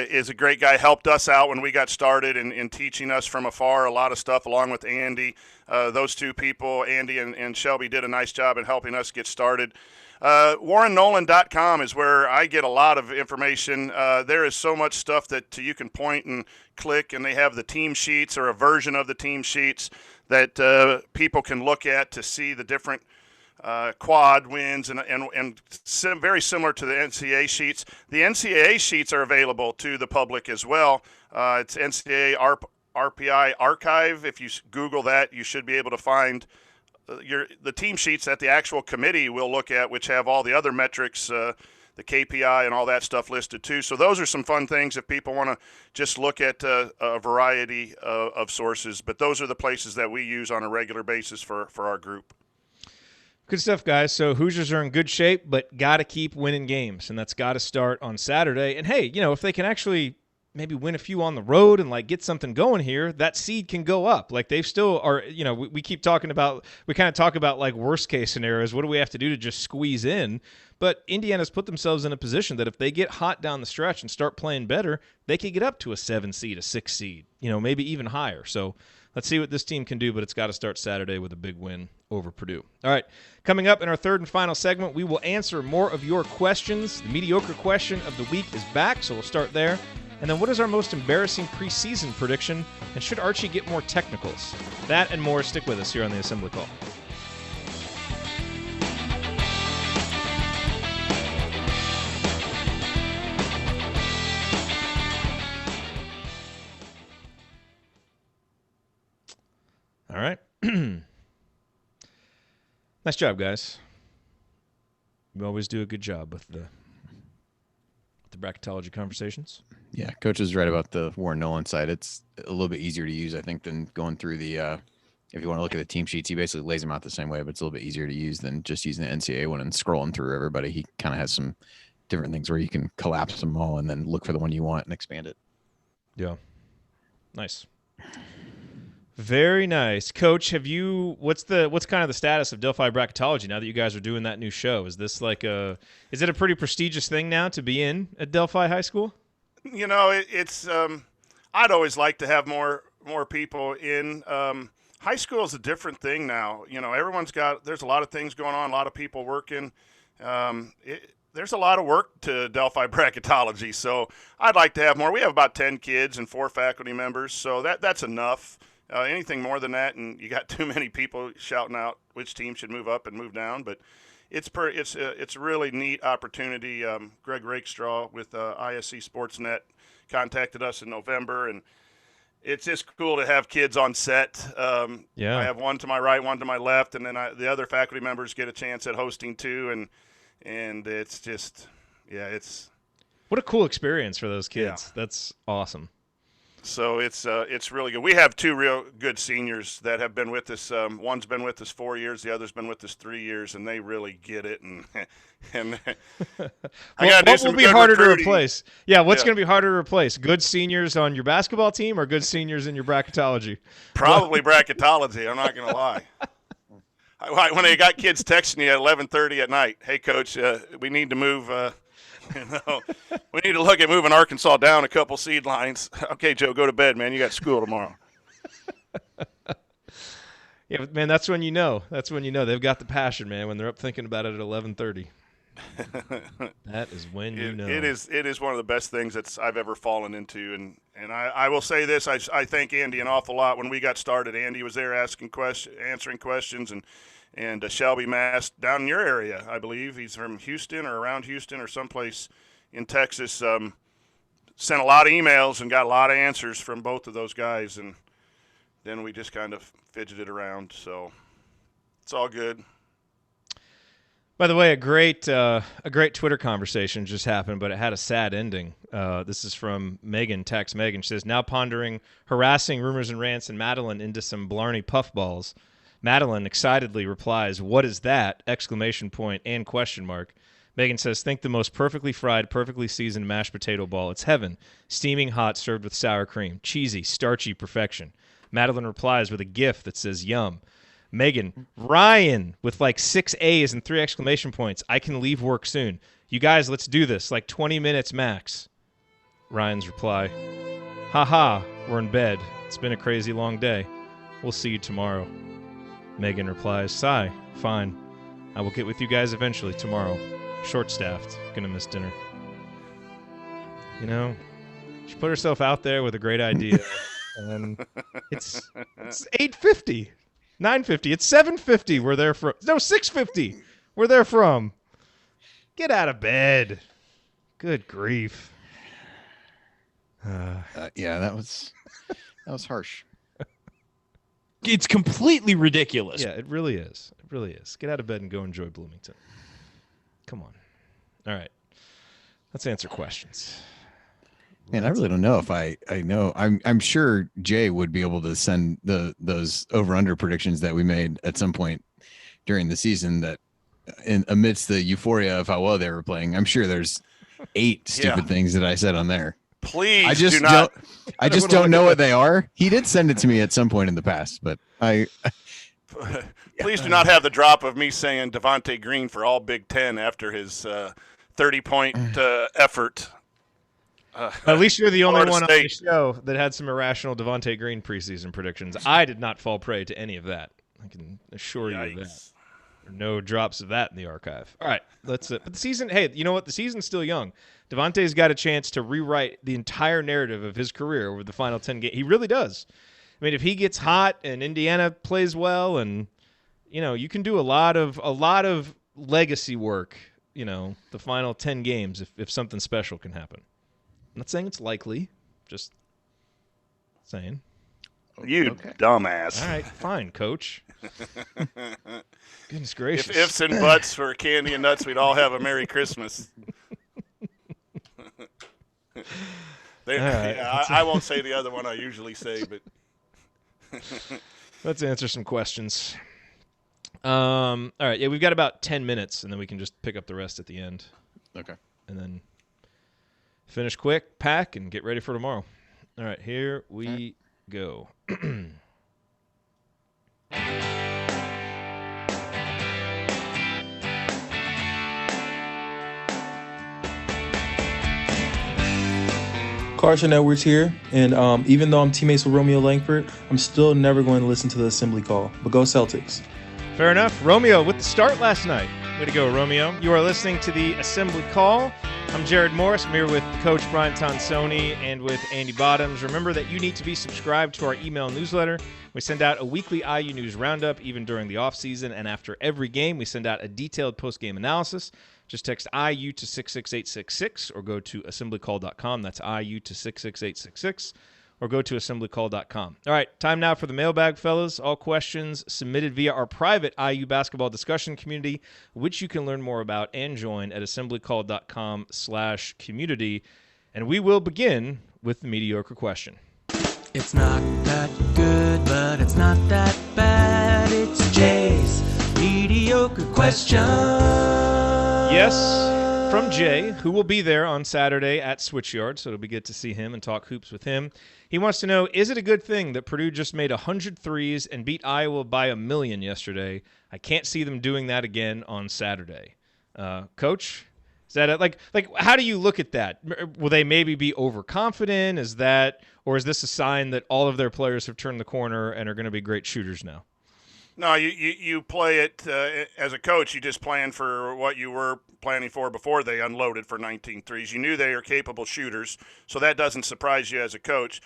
is a great guy. Helped us out when we got started in teaching us from afar a lot of stuff, along with Andy. Those 2 people, Andy and Shelby, did a nice job in helping us get started. WarrenNolan.com is where I get a lot of information. There is so much stuff that you can point and click, and they have the team sheets or a version of the team sheets that people can look at to see the different quad wins and very similar to the NCAA sheets. The NCAA sheets are available to the public as well. It's NCAA RPI Archive. If you Google that, you should be able to find the team sheets that the actual committee will look at, which have all the other metrics, the KPI and all that stuff listed too. So those are some fun things if people want to just look at a variety of sources. But those are the places that we use on a regular basis for our group. Good stuff, guys. So Hoosiers are in good shape, but got to keep winning games, and that's got to start on Saturday. And hey, if they can actually maybe win a few on the road and get something going here, that seed can go up. They still are, we keep talking about, we kind of talk about worst case scenarios. What do we have to do to just squeeze in? But Indiana's put themselves in a position that if they get hot down the stretch and start playing better, they could get up to a 7 seed, a 6 seed, maybe even higher. So let's see what this team can do, but it's got to start Saturday with a big win over Purdue. All right, coming up in our third and final segment, we will answer more of your questions. The mediocre question of the week is back, so we'll start there. And then what is our most embarrassing preseason prediction? And should Archie get more technicals? That and more. Stick with us here on the Assembly Call. All right. Nice job, guys. You always do a good job with the bracketology conversations. Yeah, Coach is right about the Warren Nolan side. It's a little bit easier to use, I think, than going through the if you want to look at the team sheets, he basically lays them out the same way, but it's a little bit easier to use than just using the NCAA one and scrolling through everybody. He kind of has some different things where you can collapse them all and then look for the one you want and expand it. Yeah. Nice. Very nice. Coach, what's kind of the status of Delphi Bracketology now that you guys are doing that new show? Is this is it a pretty prestigious thing now to be in at Delphi High School? You know, it's I'd always like to have more people in. High school is a different thing now. You know, there's a lot of things going on, a lot of people working. There's a lot of work to Delphi Bracketology, so I'd like to have more. We have about 10 kids and 4 faculty members, so that's enough. Anything more than that, and you got too many people shouting out which team should move up and move down. But it's a really neat opportunity. Greg Rakestraw with ISC Sportsnet contacted us in November, and it's just cool to have kids on set. I have one to my right, one to my left, and then the other faculty members get a chance at hosting too, and it's just it's what a cool experience for those kids. Yeah. That's awesome. So it's really good. We have 2 real good seniors that have been with us. One's been with us 4 years, the other's been with us 3 years, and they really get it. And what will be harder to replace? Yeah, what's going to be harder to replace? Good seniors on your basketball team or good seniors in your bracketology? Probably bracketology. I'm not going to lie. When they got kids texting you at 11:30 at night, hey coach, we need to move. We need to look at moving Arkansas down a couple seed lines. Okay, Joe, go to bed, man. You got school tomorrow. Yeah, man, that's when you know. That's when you know they've got the passion, man. When they're up thinking about it at 11:30. That is when you know. It is one of the best things I've ever fallen into, and I will say this: I thank Andy an awful lot. When we got started, Andy was there answering questions, and Shelby Mast down in your area, I believe. He's from Houston or around Houston or someplace in Texas. Sent a lot of emails and got a lot of answers from both of those guys, and then we just kind of fidgeted around. So it's all good. By the way, a great Twitter conversation just happened, but it had a sad ending. This is from Megan, text Megan. She says, now pondering harassing rumors and rants and Madeline into some Blarney puffballs. Madeline excitedly replies, what is that? ! And question mark. Megan says, think the most perfectly fried, perfectly seasoned mashed potato ball. It's heaven. Steaming hot, served with sour cream. Cheesy, starchy perfection. Madeline replies with a gif that says, yum. Megan, Ryan, with like 6 A's and 3 exclamation points. I can leave work soon. You guys, let's do this. Like 20 minutes max. Ryan's reply, haha, we're in bed. It's been a crazy long day. We'll see you tomorrow. Megan replies, sigh, fine. I will get with you guys eventually tomorrow. Short-staffed. Gonna miss dinner. You know, she put herself out there with a great idea. And it's 8:50. 9:50. It's 7:50. We're there from. No, 6:50. We're there from. Get out of bed. Good grief. Yeah, that was harsh. It's completely ridiculous. Yeah, it really is. It really is. Get out of bed and go enjoy Bloomington. Come on. All right. Let's answer questions. Man, I really don't know if I know. I'm sure Jay would be able to send those over-under predictions that we made at some point during the season that amidst the euphoria of how well they were playing. I'm sure there's 8 stupid things that I said on there. Please I just don't know what they are. He did send it to me at some point in the past, but Please do not have the drop of me saying Devontae Green for all Big Ten after his 30-point effort. At least you're the only one on the show that had some irrational Devontae Green preseason predictions. I did not fall prey to any of that. I can assure you of that. There are no drops of that in the archive. All right, but the season. Hey, you know what? The season's still young. Devontae's got a chance to rewrite the entire narrative of his career over the final 10 games. He really does. I mean, if he gets hot and Indiana plays well, and you can do a lot of legacy work. The final 10 games if something special can happen. I'm not saying it's likely, just saying. You dumbass. All right, fine, Coach. Goodness gracious. If ifs and buts for candy and nuts, we'd all have a Merry Christmas. I won't say the other one I usually say, but let's answer some questions. All right, we've got about 10 minutes, and then we can just pick up the rest at the end. Okay. And then finish quick, pack, and get ready for tomorrow. All right, here we go. Carson Edwards here, and even though I'm teammates with Romeo Langford, I'm still never going to listen to the assembly call. But go Celtics. Fair enough. Romeo with the start last night. Way to go, Romeo. You are listening to the Assembly Call. I'm Jerod Morris. I'm here with Coach Brian Tonsoni and with Andy Bottoms. Remember that you need to be subscribed to our email newsletter. We send out a weekly IU News Roundup even during the offseason, and after every game, we send out a detailed post-game analysis. Just text IU to 66866 or go to assemblycall.com. That's IU to 66866 or go to assemblycall.com. All right, time now for the mailbag, fellas. All questions submitted via our private IU basketball discussion community, which you can learn more about and join at assemblycall.com/community. And we will begin with the mediocre question. It's not that good, but it's not that bad. It's Jay's mediocre question. Yes, from Jay, who will be there on Saturday at Switchyard, so it'll be good to see him and talk hoops with him. He wants to know, is it a good thing that Purdue just made 100 threes and beat Iowa by 1,000,000 yesterday? I can't see them doing that again on Saturday. Coach, is that like how do you look at that? Will they maybe be overconfident? Or is this a sign that all of their players have turned the corner and are going to be great shooters now? No, you play it as a coach. You just plan for what you were planning for before they unloaded for 19 threes. You knew they are capable shooters, so that doesn't surprise you as a coach.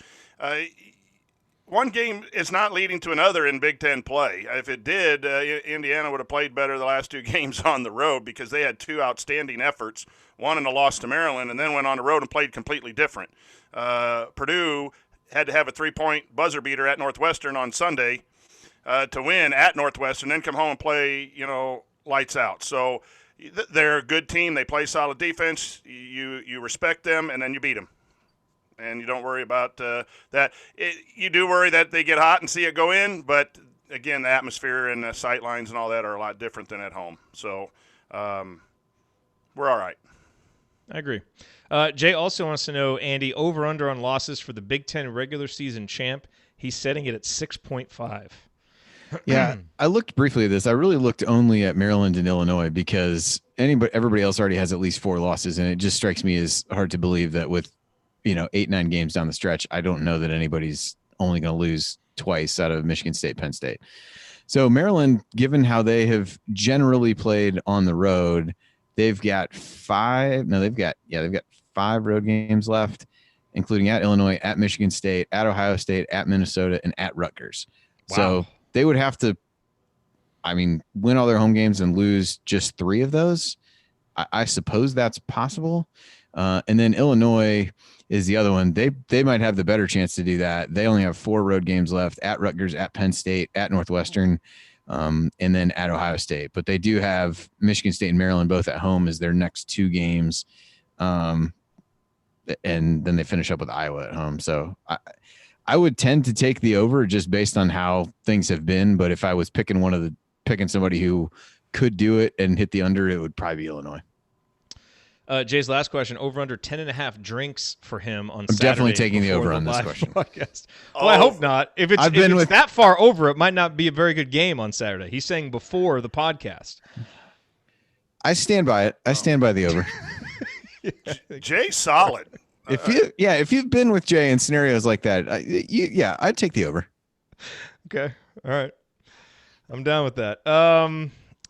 One game is not leading to another in Big Ten play. If it did, Indiana would have played better the last two games on the road because they had two outstanding efforts, one in a loss to Maryland, and then went on the road and played completely different. Purdue had to have a three-point buzzer beater at Northwestern on Sunday to win at Northwestern, then come home and play, lights out. So they're a good team. They play solid defense. You respect them, and then you beat them. And you don't worry about that. You do worry that they get hot and see it go in, but, again, the atmosphere and the sight lines and all that are a lot different than at home. So we're all right. I agree. Jay also wants to know, Andy, over-under on losses for the Big Ten regular season champ. He's setting it at 6.5. Yeah, I looked briefly at this. I really looked only at Maryland and Illinois because everybody else already has at least 4 losses, and it just strikes me as hard to believe that with 8-9 games down the stretch, I don't know that anybody's only going to lose twice out of Michigan State, Penn State. So Maryland, given how they have generally played on the road, they've got 5 road games left, including at Illinois, at Michigan State, at Ohio State, at Minnesota, and at Rutgers. Wow. So they would have to, win all their home games and lose just 3 of those. I suppose that's possible. And then Illinois is the other one. They might have the better chance to do that. They only have 4 road games left at Rutgers, at Penn State, at Northwestern, and then at Ohio State. But they do have Michigan State and Maryland both at home as their next 2 games. And then they finish up with Iowa at home. So I would tend to take the over just based on how things have been. But if I was picking somebody who could do it and hit the under, it would probably be Illinois. Jay's last question, over under 10.5 drinks for him on Saturday. I'm definitely taking the over on this question. Podcast. Well, I hope not. If it's that far over, it might not be a very good game on Saturday. He's saying before the podcast. I stand by it. I stand by the over. Jay's solid. If you've been with Jay in scenarios like that, I'd take the over. Okay. All right. I'm down with that.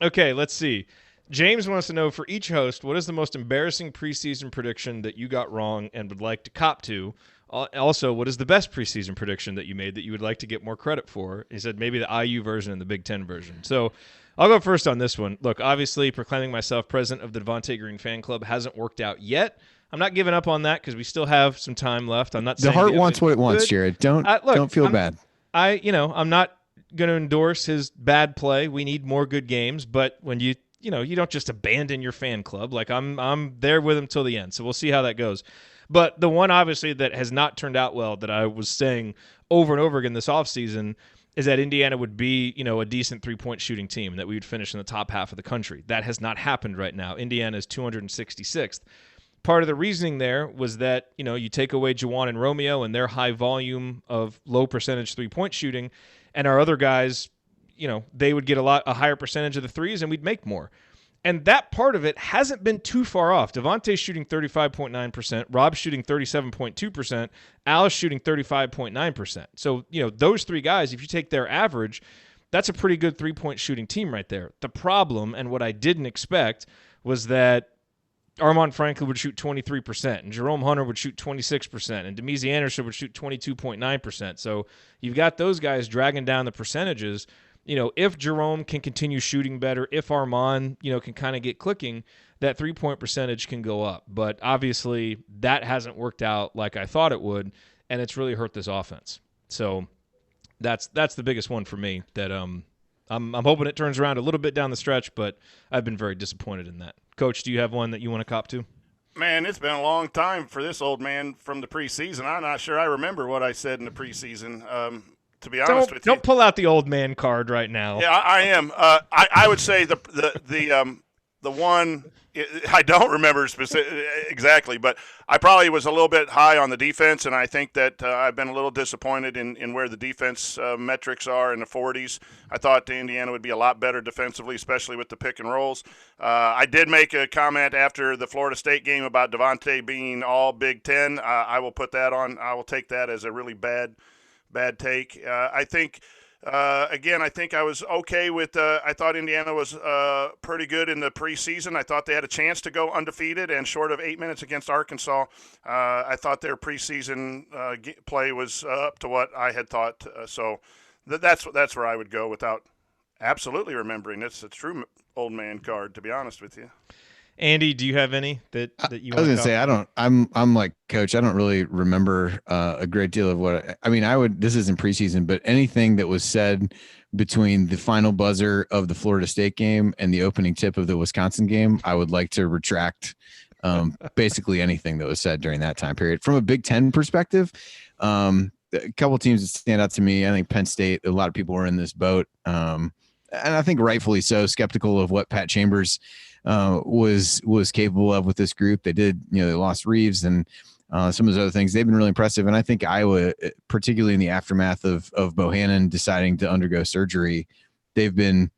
Okay, let's see. James wants to know, for each host, what is the most embarrassing preseason prediction that you got wrong and would like to cop to? Also, what is the best preseason prediction that you made that you would like to get more credit for? He said maybe the IU version and the Big Ten version. So I'll go first on this one. Look, obviously, proclaiming myself president of the Devontae Green fan club hasn't worked out yet. I'm not giving up on that because we still have some time left. I'm not saying the heart wants what it wants, Jerod. Don't feel bad. I'm not going to endorse his bad play. We need more good games, but when you don't just abandon your fan club. Like I'm there with him till the end. So we'll see how that goes. But the one obviously that has not turned out well that I was saying over and over again this offseason is that Indiana would be, a decent three-point shooting team and that we would finish in the top half of the country. That has not happened right now. Indiana is 266th. Part of the reasoning there was that, you take away Juwan and Romeo and their high volume of low percentage three-point shooting, and our other guys, they would get a higher percentage of the threes and we'd make more. And that part of it hasn't been too far off. Devontae's shooting 35.9%, Rob's shooting 37.2%, Al's shooting 35.9%. So, those three guys, if you take their average, that's a pretty good three-point shooting team right there. The problem, and what I didn't expect, was that Armand Franklin would shoot 23%, and Jerome Hunter would shoot 26%, and Demezy Anderson would shoot 22.9%. So you've got those guys dragging down the percentages. If Jerome can continue shooting better, if Armand, can kind of get clicking, that three-point percentage can go up. But obviously that hasn't worked out like I thought it would, and it's really hurt this offense. So that's the biggest one for me that I'm hoping it turns around a little bit down the stretch, but I've been very disappointed in that. Coach, do you have one that you want to cop to? Man, it's been a long time for this old man from the preseason. I'm not sure I remember what I said in the preseason. To be honest with you, don't pull out the old man card right now. Yeah, I am. I would say the one I don't remember exactly, but I probably was a little bit high on the defense, and I think that I've been a little disappointed in where the defense metrics are in the 40s. I thought Indiana would be a lot better defensively, especially with the pick and rolls. I did make a comment after the Florida State game about Devontae being all Big Ten. I will put that on. I will take that as a really bad take. I think, again, I was okay with I thought Indiana was pretty good in the preseason. I thought they had a chance to go undefeated, and short of 8 minutes against Arkansas, I thought their preseason play was up to what I had thought. So that's where I would go without absolutely remembering. It's a true old man card, to be honest with you. Andy, do you have any that you want I was going to say, I'm like Coach. I don't really remember a great deal of what this isn't preseason, but anything that was said between the final buzzer of the Florida State game and the opening tip of the Wisconsin game, I would like to retract basically anything that was said during that time period. From a Big Ten perspective, a couple teams that stand out to me. I think Penn State, a lot of people were in this boat. And I think rightfully so, skeptical of what Pat Chambers was capable of with this group. They did, they lost Reeves and some of those other things. They've been really impressive. And I think Iowa, particularly in the aftermath of Bohannon deciding to undergo surgery, they've been,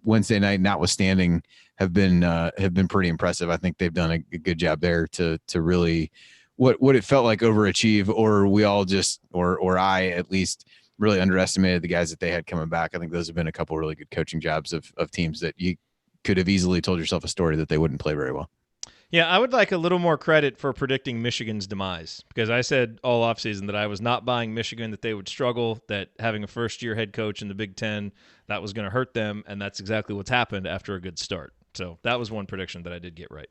Wednesday night notwithstanding, have been pretty impressive. I think they've done a good job there to really what it felt like overachieve, or we all just, or I at least, really underestimated the guys that they had coming back. I think those have been a couple really good coaching jobs of teams that you could have easily told yourself a story that they wouldn't play very well. Yeah, I would like a little more credit for predicting Michigan's demise, because I said all offseason that I was not buying Michigan, that they would struggle, that having a first-year head coach in the Big Ten, that was going to hurt them, and that's exactly what's happened after a good start. So that was one prediction that I did get right.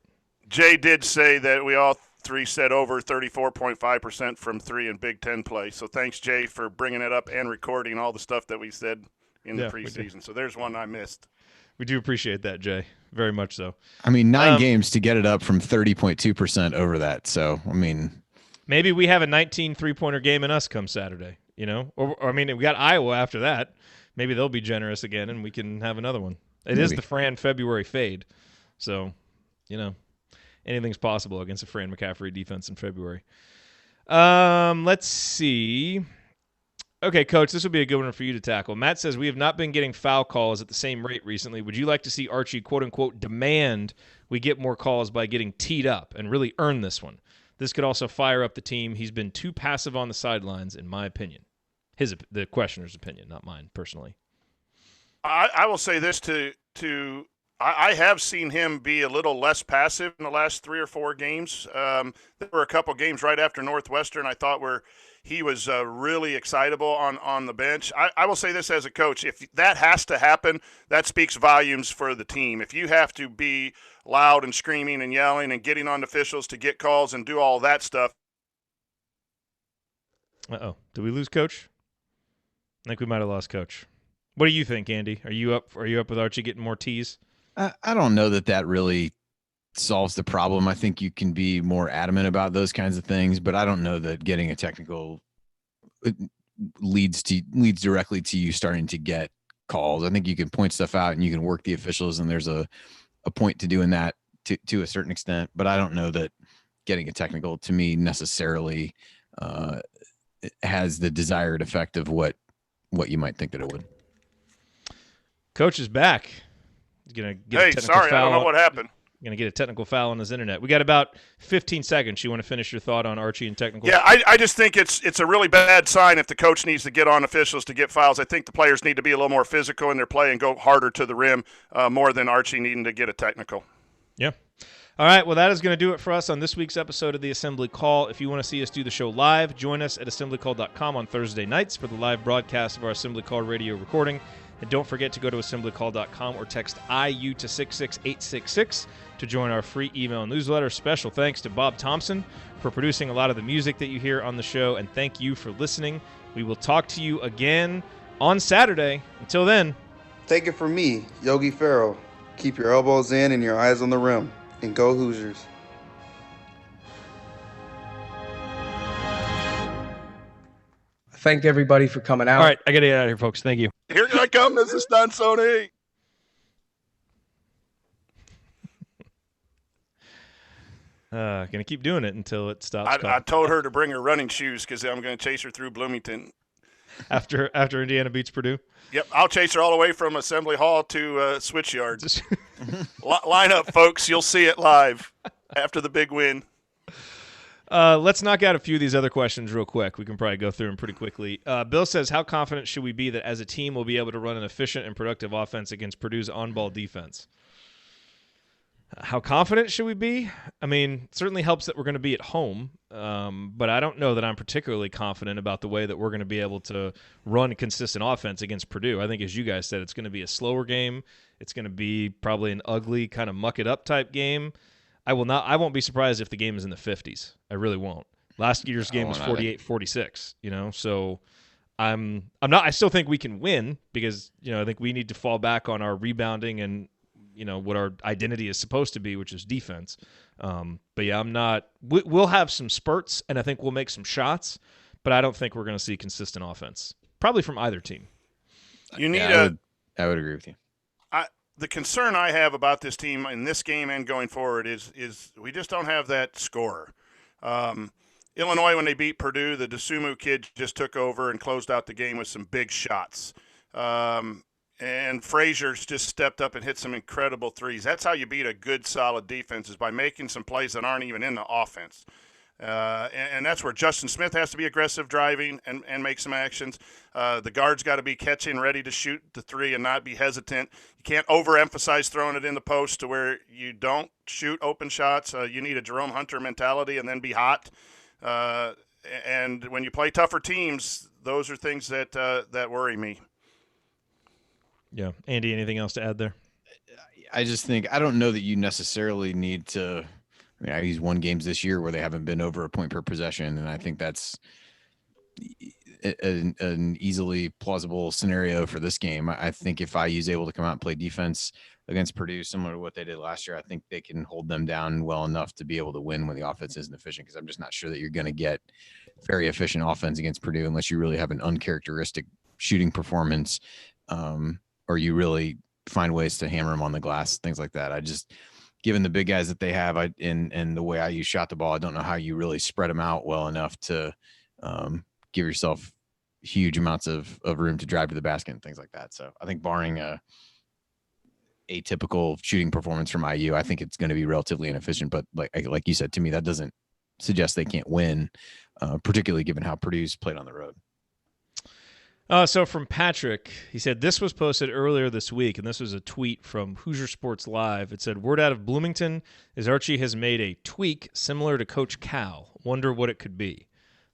Jay did say that we all three said over 34.5% from three in Big Ten play. So thanks, Jay, for bringing it up and recording all the stuff that we said in the preseason. So there's one I missed. We do appreciate that, Jay. Very much so. I mean, 9 games to get it up from 30.2% over that. So, I mean, maybe we have a 19 three-pointer game in us come Saturday, Or we got Iowa after that. Maybe they'll be generous again, and we can have another one. It is the Fran February fade. So, anything's possible against a Fran McCaffrey defense in February. Let's see. Okay, Coach, this will be a good one for you to tackle. Matt says, we have not been getting foul calls at the same rate recently. Would you like to see Archie, quote-unquote, demand we get more calls by getting teed up and really earn this one? This could also fire up the team. He's been too passive on the sidelines, in my opinion. The questioner's opinion, not mine, personally. I will say this I have seen him be a little less passive in the last 3 or 4 games. There were a couple games right after Northwestern I thought where he was really excitable on the bench. I will say this as a coach. If that has to happen, that speaks volumes for the team. If you have to be loud and screaming and yelling and getting on officials to get calls and do all that stuff. Uh-oh. Did we lose Coach? I think we might have lost Coach. What do you think, Andy? Are you up with Archie getting more tees? I don't know that really solves the problem. I think you can be more adamant about those kinds of things, but I don't know that getting a technical leads directly to you starting to get calls. I think you can point stuff out and you can work the officials, and there's a point to doing that to a certain extent, but I don't know that getting a technical to me necessarily has the desired effect of what you might think that it would. Coach is back. He's gonna get a technical foul. I don't know what happened. Going to get a technical foul on his internet. We got about 15 seconds. You want to finish your thought on Archie and technical? Yeah, I just think it's a really bad sign if the coach needs to get on officials to get fouls. I think the players need to be a little more physical in their play and go harder to the rim more than Archie needing to get a technical. Yeah. All right, well, that is going to do it for us on this week's episode of the Assembly Call. If you want to see us do the show live, join us at assemblycall.com on Thursday nights for the live broadcast of our Assembly Call radio recording. And don't forget to go to assemblycall.com or text IU to 66866 to join our free email newsletter. Special thanks to Bob Thompson for producing a lot of the music that you hear on the show, and thank you for listening. We will talk to you again on Saturday. Until then, take it from me, Yogi Ferrell. Keep your elbows in and your eyes on the rim, and go Hoosiers. Thank everybody for coming out. All right, I got to get out of here, folks. Thank you. Here I come. This is Don Sony. Gonna keep doing it until it stops. I told her to bring her running shoes because I'm going to chase her through Bloomington. After Indiana beats Purdue? Yep, I'll chase her all the way from Assembly Hall to Switch Yards. Line up, folks. You'll see it live after the big win. Let's knock out a few of these other questions real quick. We can probably go through them pretty quickly. Bill says, how confident should we be that as a team we'll be able to run an efficient and productive offense against Purdue's on-ball defense? How confident should we be? I mean, it certainly helps that we're going to be at home, but I don't know that I'm particularly confident about the way that we're going to be able to run a consistent offense against Purdue. I think, as you guys said, it's going to be a slower game. It's going to be probably an ugly kind of muck-it-up type game. I won't be surprised if the game is in the 50s. I really won't. Last year's game was 48-46, so I still think we can win because, I think we need to fall back on our rebounding and, what our identity is supposed to be, which is defense. But yeah, we'll have some spurts and I think we'll make some shots, but I don't think we're going to see consistent offense, probably from either team. I would agree with you. The concern I have about this team in this game and going forward is we just don't have that scorer. Illinois, when they beat Purdue, the DeSumo kid just took over and closed out the game with some big shots. And Frazier's just stepped up and hit some incredible threes. That's how you beat a good, solid defense, is by making some plays that aren't even in the offense. And that's where Justin Smith has to be aggressive driving and make some actions. The guard's got to be catching, ready to shoot the three and not be hesitant. You can't overemphasize throwing it in the post to where you don't shoot open shots. You need a Jerome Hunter mentality and then be hot. And when you play tougher teams, those are things that worry me. Yeah. Andy, anything else to add there? I just think I don't know that you necessarily need to – I used one games this year where they haven't been over a point per possession, and I think that's an easily plausible scenario for this game. I think if IU is able to come out and play defense against Purdue, similar to what they did last year, I think they can hold them down well enough to be able to win when the offense isn't efficient, because I'm just not sure that you're going to get very efficient offense against Purdue unless you really have an uncharacteristic shooting performance, or you really find ways to hammer them on the glass, things like that. I just, given the big guys that they have and the way IU shot the ball, I don't know how you really spread them out well enough to give yourself huge amounts of room to drive to the basket and things like that. So I think barring a atypical shooting performance from IU, I think it's going to be relatively inefficient. But like you said, to me, that doesn't suggest they can't win, particularly given how Purdue's played on the road. So from Patrick, he said, this was posted earlier this week, and this was a tweet from Hoosier Sports Live. It said, word out of Bloomington is Archie has made a tweak similar to Coach Cal. Wonder what it could be.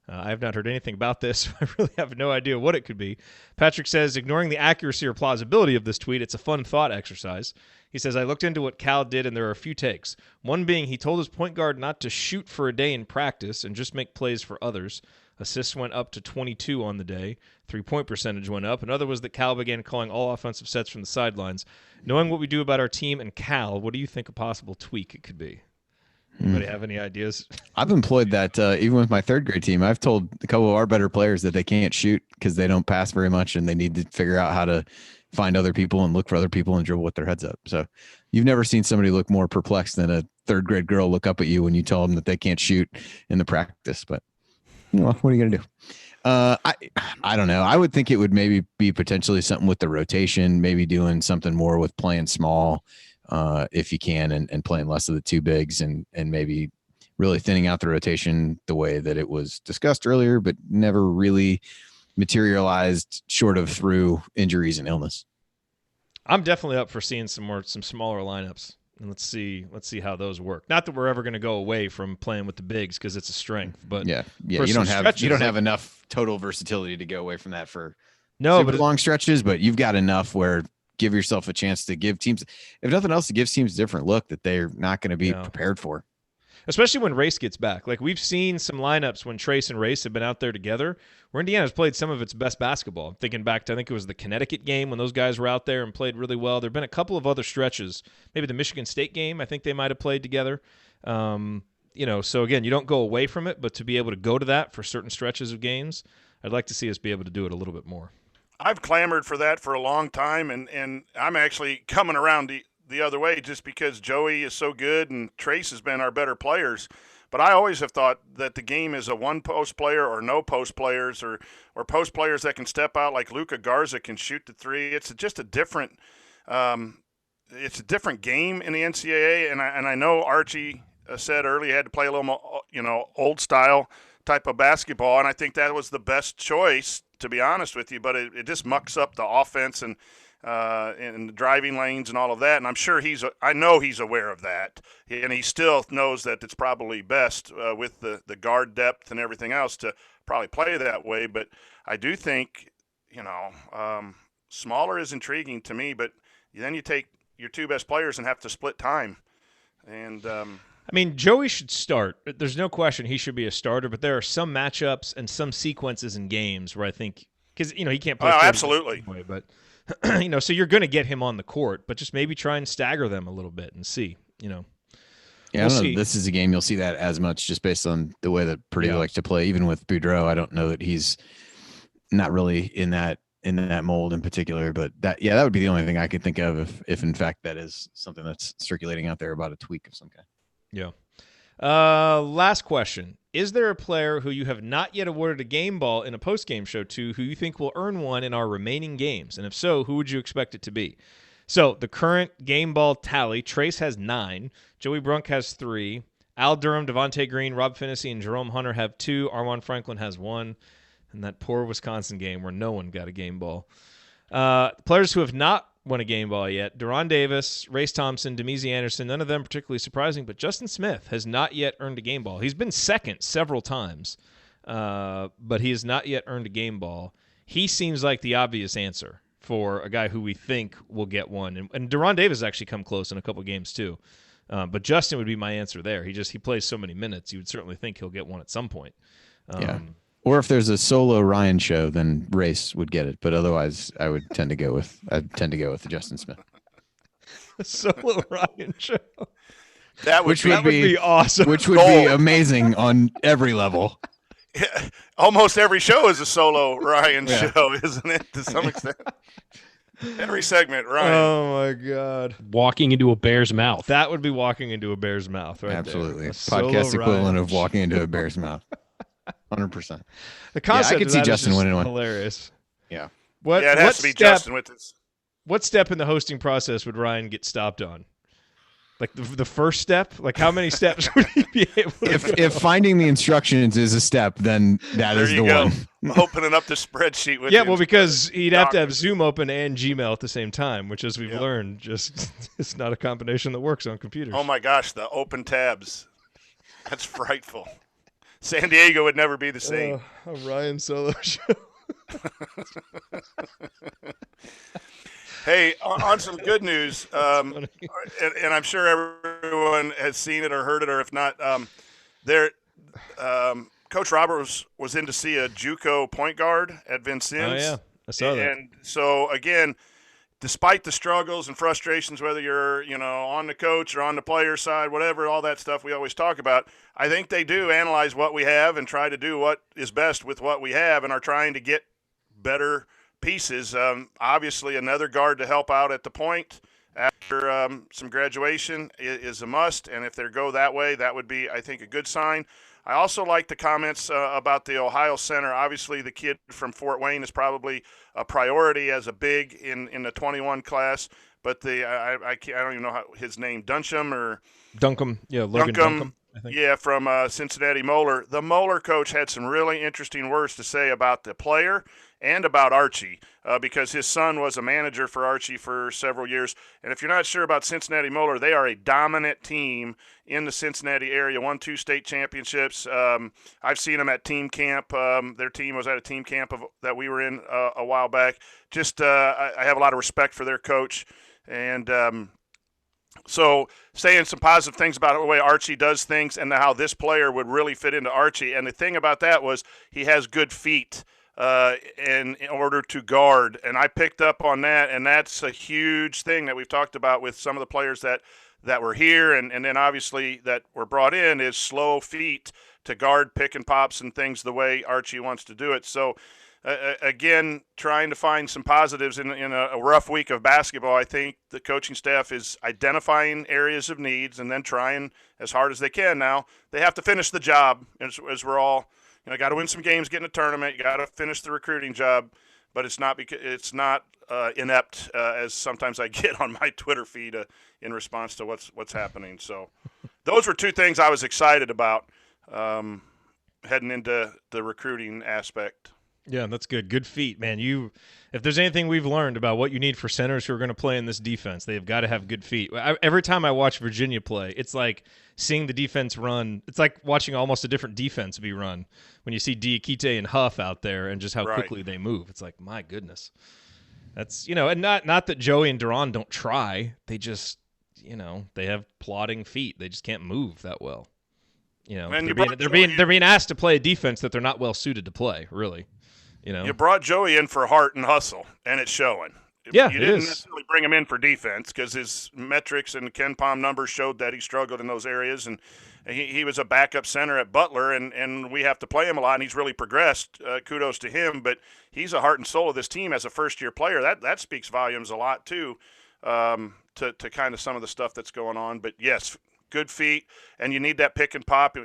I have not heard anything about this. I really have no idea what it could be. Patrick says, ignoring the accuracy or plausibility of this tweet, it's a fun thought exercise. He says, I looked into what Cal did, and there are a few takes. One being he told his point guard not to shoot for a day in practice and just make plays for others. Assists went up to 22 on the day. 3-point percentage went up. Another was that Cal began calling all offensive sets from the sidelines. Knowing what we do about our team and Cal, what do you think a possible tweak it could be? Anybody have any ideas? I've employed that even with my third grade team. I've told a couple of our better players that they can't shoot because they don't pass very much, and they need to figure out how to find other people and look for other people and dribble with their heads up. So you've never seen somebody look more perplexed than a third grade girl look up at you when you tell them that they can't shoot in the practice. But what are you going to do? I don't know. I would think it would maybe be potentially something with the rotation, maybe doing something more with playing small if you can, and playing less of the two bigs, and maybe really thinning out the rotation the way that it was discussed earlier, but never really materialized short of through injuries and illness. I'm definitely up for seeing some smaller lineups, and let's see how those work. Not that we're ever going to go away from playing with the bigs because it's a strength, but yeah, you don't have enough total versatility to go away from that for long stretches, but you've got enough where give yourself a chance to give teams, if nothing else, to give teams a different look that they're not going to be prepared for. Especially when Race gets back. Like, we've seen some lineups when Trace and Race have been out there together where Indiana's played some of its best basketball. I'm thinking back to, I think it was the Connecticut game when those guys were out there and played really well. There have been a couple of other stretches. Maybe the Michigan State game, I think they might have played together. So again, you don't go away from it, but to be able to go to that for certain stretches of games, I'd like to see us be able to do it a little bit more. I've clamored for that for a long time, and I'm actually coming around the other way just because Joey is so good and Trace has been our better players. But I always have thought that the game is a one-post player or no post players or post players that can step out like Luka Garza can shoot the three. It's just a different it's a different game in the NCAA, and I know Archie said earlier he had to play a little more, old style type of basketball, and I think that was the best choice, to be honest with you. But it just mucks up the offense and the driving lanes and all of that. And I'm sure I know he's aware of that, and he still knows that it's probably best with the guard depth and everything else to probably play that way. But I do think, smaller is intriguing to me, but then you take your two best players and have to split time. And Joey should start. There's no question he should be a starter, but there are some matchups and some sequences in games where I think, because, he can't play. Oh, absolutely. Anyway, but, so you're going to get him on the court, but just maybe try and stagger them a little bit and see, Yeah, I don't know. This is a game you'll see that as much just based on the way that Purdue likes to play. Even with Boudreaux, I don't know that he's not really in that mold in particular, but that would be the only thing I could think of if in fact that is something that's circulating out there about a tweak of some kind. Yeah. Last question. Is there a player who you have not yet awarded a game ball in a post-game show to who you think will earn one in our remaining games? And if so, who would you expect it to be? So the current game ball tally, Trace has 9, Joey Brunk has 3, Al Durham, Devontae Green, Rob Finney, and Jerome Hunter have 2, Armand Franklin has 1, and that poor Wisconsin game where no one got a game ball. Players who have not won a game ball yet, Deron Davis, Race Thompson, Demezy Anderson, none of them particularly surprising, but Justin Smith has not yet earned a game ball. He's been second several times, but he has not yet earned a game ball. He seems like the obvious answer for a guy who we think will get one. And Deron Davis has actually come close in a couple games too. But Justin would be my answer there. He plays so many minutes, you would certainly think he'll get one at some point. Yeah. Or if there's a solo Ryan show, then Race would get it. But otherwise, I tend to go with Justin Smith. A solo Ryan show. That would be awesome. Which would be amazing on every level. Yeah, almost every show is a solo Ryan show, isn't it? To some extent. Every segment, Ryan. Oh my God! Walking into a bear's mouth. That would be walking into a bear's mouth, right? Absolutely. Podcast equivalent of walking into a bear's mouth. 100%. The concept I could see Justin winning one. Hilarious. Yeah. It has to be Justin with this. What step in the hosting process would Ryan get stopped on? Like the first step? Like how many steps would he be able to If finding the instructions is a step, then that is the one. Opening up the spreadsheet with well, because he'd have to have Zoom open and Gmail at the same time, which, as we've learned, just it's not a combination that works on computers. Oh my gosh, the open tabs. That's frightful. San Diego would never be the same. A Ryan Solo show. Hey, on some good news, and I'm sure everyone has seen it or heard it, or if not, Coach Roberts was in to see a JUCO point guard at Vincennes. Oh yeah, I saw that. And so again, despite the struggles and frustrations, whether you're on the coach or on the player side, whatever, all that stuff we always talk about, I think they do analyze what we have and try to do what is best with what we have, and are trying to get better pieces. Obviously, another guard to help out at the point after some graduation is a must, and if they go that way, that would be, I think, a good sign. I also like the comments about the Ohio center. Obviously, the kid from Fort Wayne is probably a priority as a big in the 21 class, but I don't even know his name, Duncombe, yeah, Logan Duncombe. I think. Yeah, from Cincinnati Moeller. The Moeller coach had some really interesting words to say about the player and about Archie, because his son was a manager for Archie for several years. And if you're not sure about Cincinnati Moeller, they are a dominant team in the Cincinnati area, won 2 state championships. I've seen them at team camp. Their team was at a team camp that we were in a while back. Just I have a lot of respect for their coach. And so saying some positive things about the way Archie does things and how this player would really fit into Archie. And the thing about that was he has good feet in order to guard. And I picked up on that, and that's a huge thing that we've talked about with some of the players that were here and then obviously that were brought in, is slow feet to guard pick and pops and things the way Archie wants to do it. So again, trying to find some positives in a rough week of basketball. I think the coaching staff is identifying areas of needs and then trying as hard as they can. Now they have to finish the job, as we're all, got to win some games, get in a tournament. You got to finish the recruiting job, but it's not inept as sometimes I get on my Twitter feed in response to what's happening. So those were 2 things I was excited about heading into the recruiting aspect. Yeah, that's good. Good feet, man. If there's anything we've learned about what you need for centers who are going to play in this defense, they've got to have good feet. Every time I watch Virginia play, it's like seeing the defense run. It's like watching almost a different defense be run when you see Diakite and Huff out there and just how quickly they move. It's like, my goodness. That's, and not that Joey and Duran don't try. They just, they have plodding feet. They just can't move that well. They're being asked to play a defense that they're not well suited to play, really. You brought Joey in for heart and hustle, and it's showing. Yeah, you didn't necessarily bring him in for defense because his metrics and Ken Palm numbers showed that he struggled in those areas, and he was a backup center at Butler, and we have to play him a lot, and he's really progressed. Kudos to him, but he's a heart and soul of this team as a first-year player. That speaks volumes a lot too, to kind of some of the stuff that's going on. But yes, good feet, and you need that pick and pop.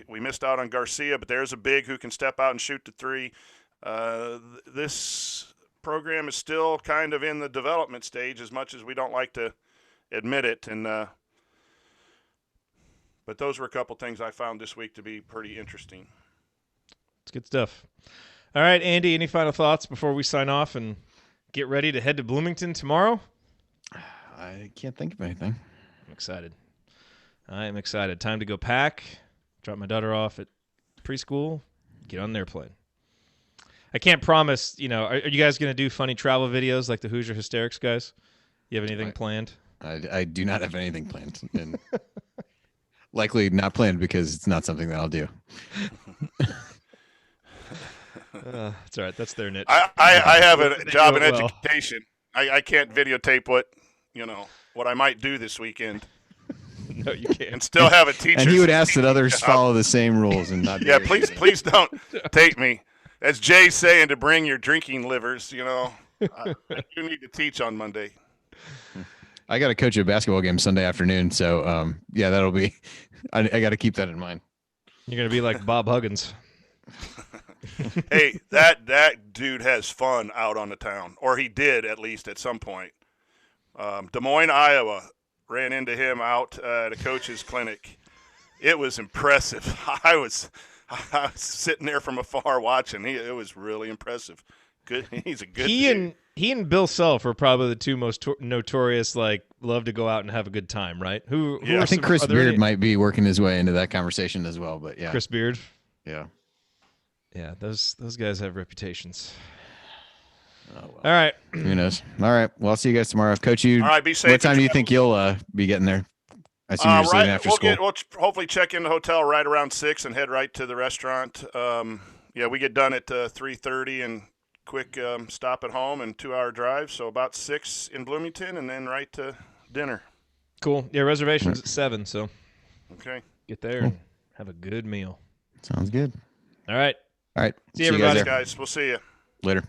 We missed out on Garcia, but there's a big who can step out and shoot the 3. This program is still kind of in the development stage, as much as we don't like to admit it. And but those were a couple things I found this week to be pretty interesting. It's good stuff. All right, Andy, any final thoughts before we sign off and get ready to head to Bloomington tomorrow? I can't think of anything. I'm excited. I am excited. Time to go pack, drop my daughter off at preschool, get on the airplane. I can't promise, are you guys going to do funny travel videos like the Hoosier Hysterics guys? You have anything planned? I do not have anything planned. And likely not planned because it's not something that I'll do. It's all right. That's their niche. I have a job in education. I can't videotape what I might do this weekend. No, you can't. And still have a teacher. And he would ask that others follow the same rules and not. Yeah, please don't tape me. As Jay's saying, to bring your drinking livers, I do need to teach on Monday. I got to coach a basketball game Sunday afternoon, so that'll be. I got to keep that in mind. You're gonna be like Bob Huggins. Hey, that dude has fun out on the town, or he did at least at some point. Des Moines, Iowa, ran into him out at a coach's clinic. It was impressive. I was sitting there from afar watching. It was really impressive. Good. He's a good dude. He and Bill Self are probably the 2 most notorious, love to go out and have a good time, right? I think Chris Beard might be working his way into that conversation as well, but yeah. Chris Beard? Yeah. Yeah, those guys have reputations. Oh, well. All right. Who knows? All right. Well, I'll see you guys tomorrow. Coach, all right, be safe. What time do you think you'll be getting there? I assume you're just leaving after school. We'll hopefully check in the hotel right around 6 and head right to the restaurant. We get done at 3:30 and quick stop at home and 2-hour drive. So about 6 in Bloomington and then right to dinner. Cool. Yeah, reservations at 7. So okay, get there and have a good meal. Sounds good. All right. All right. See you everybody. Guys. We'll see you later.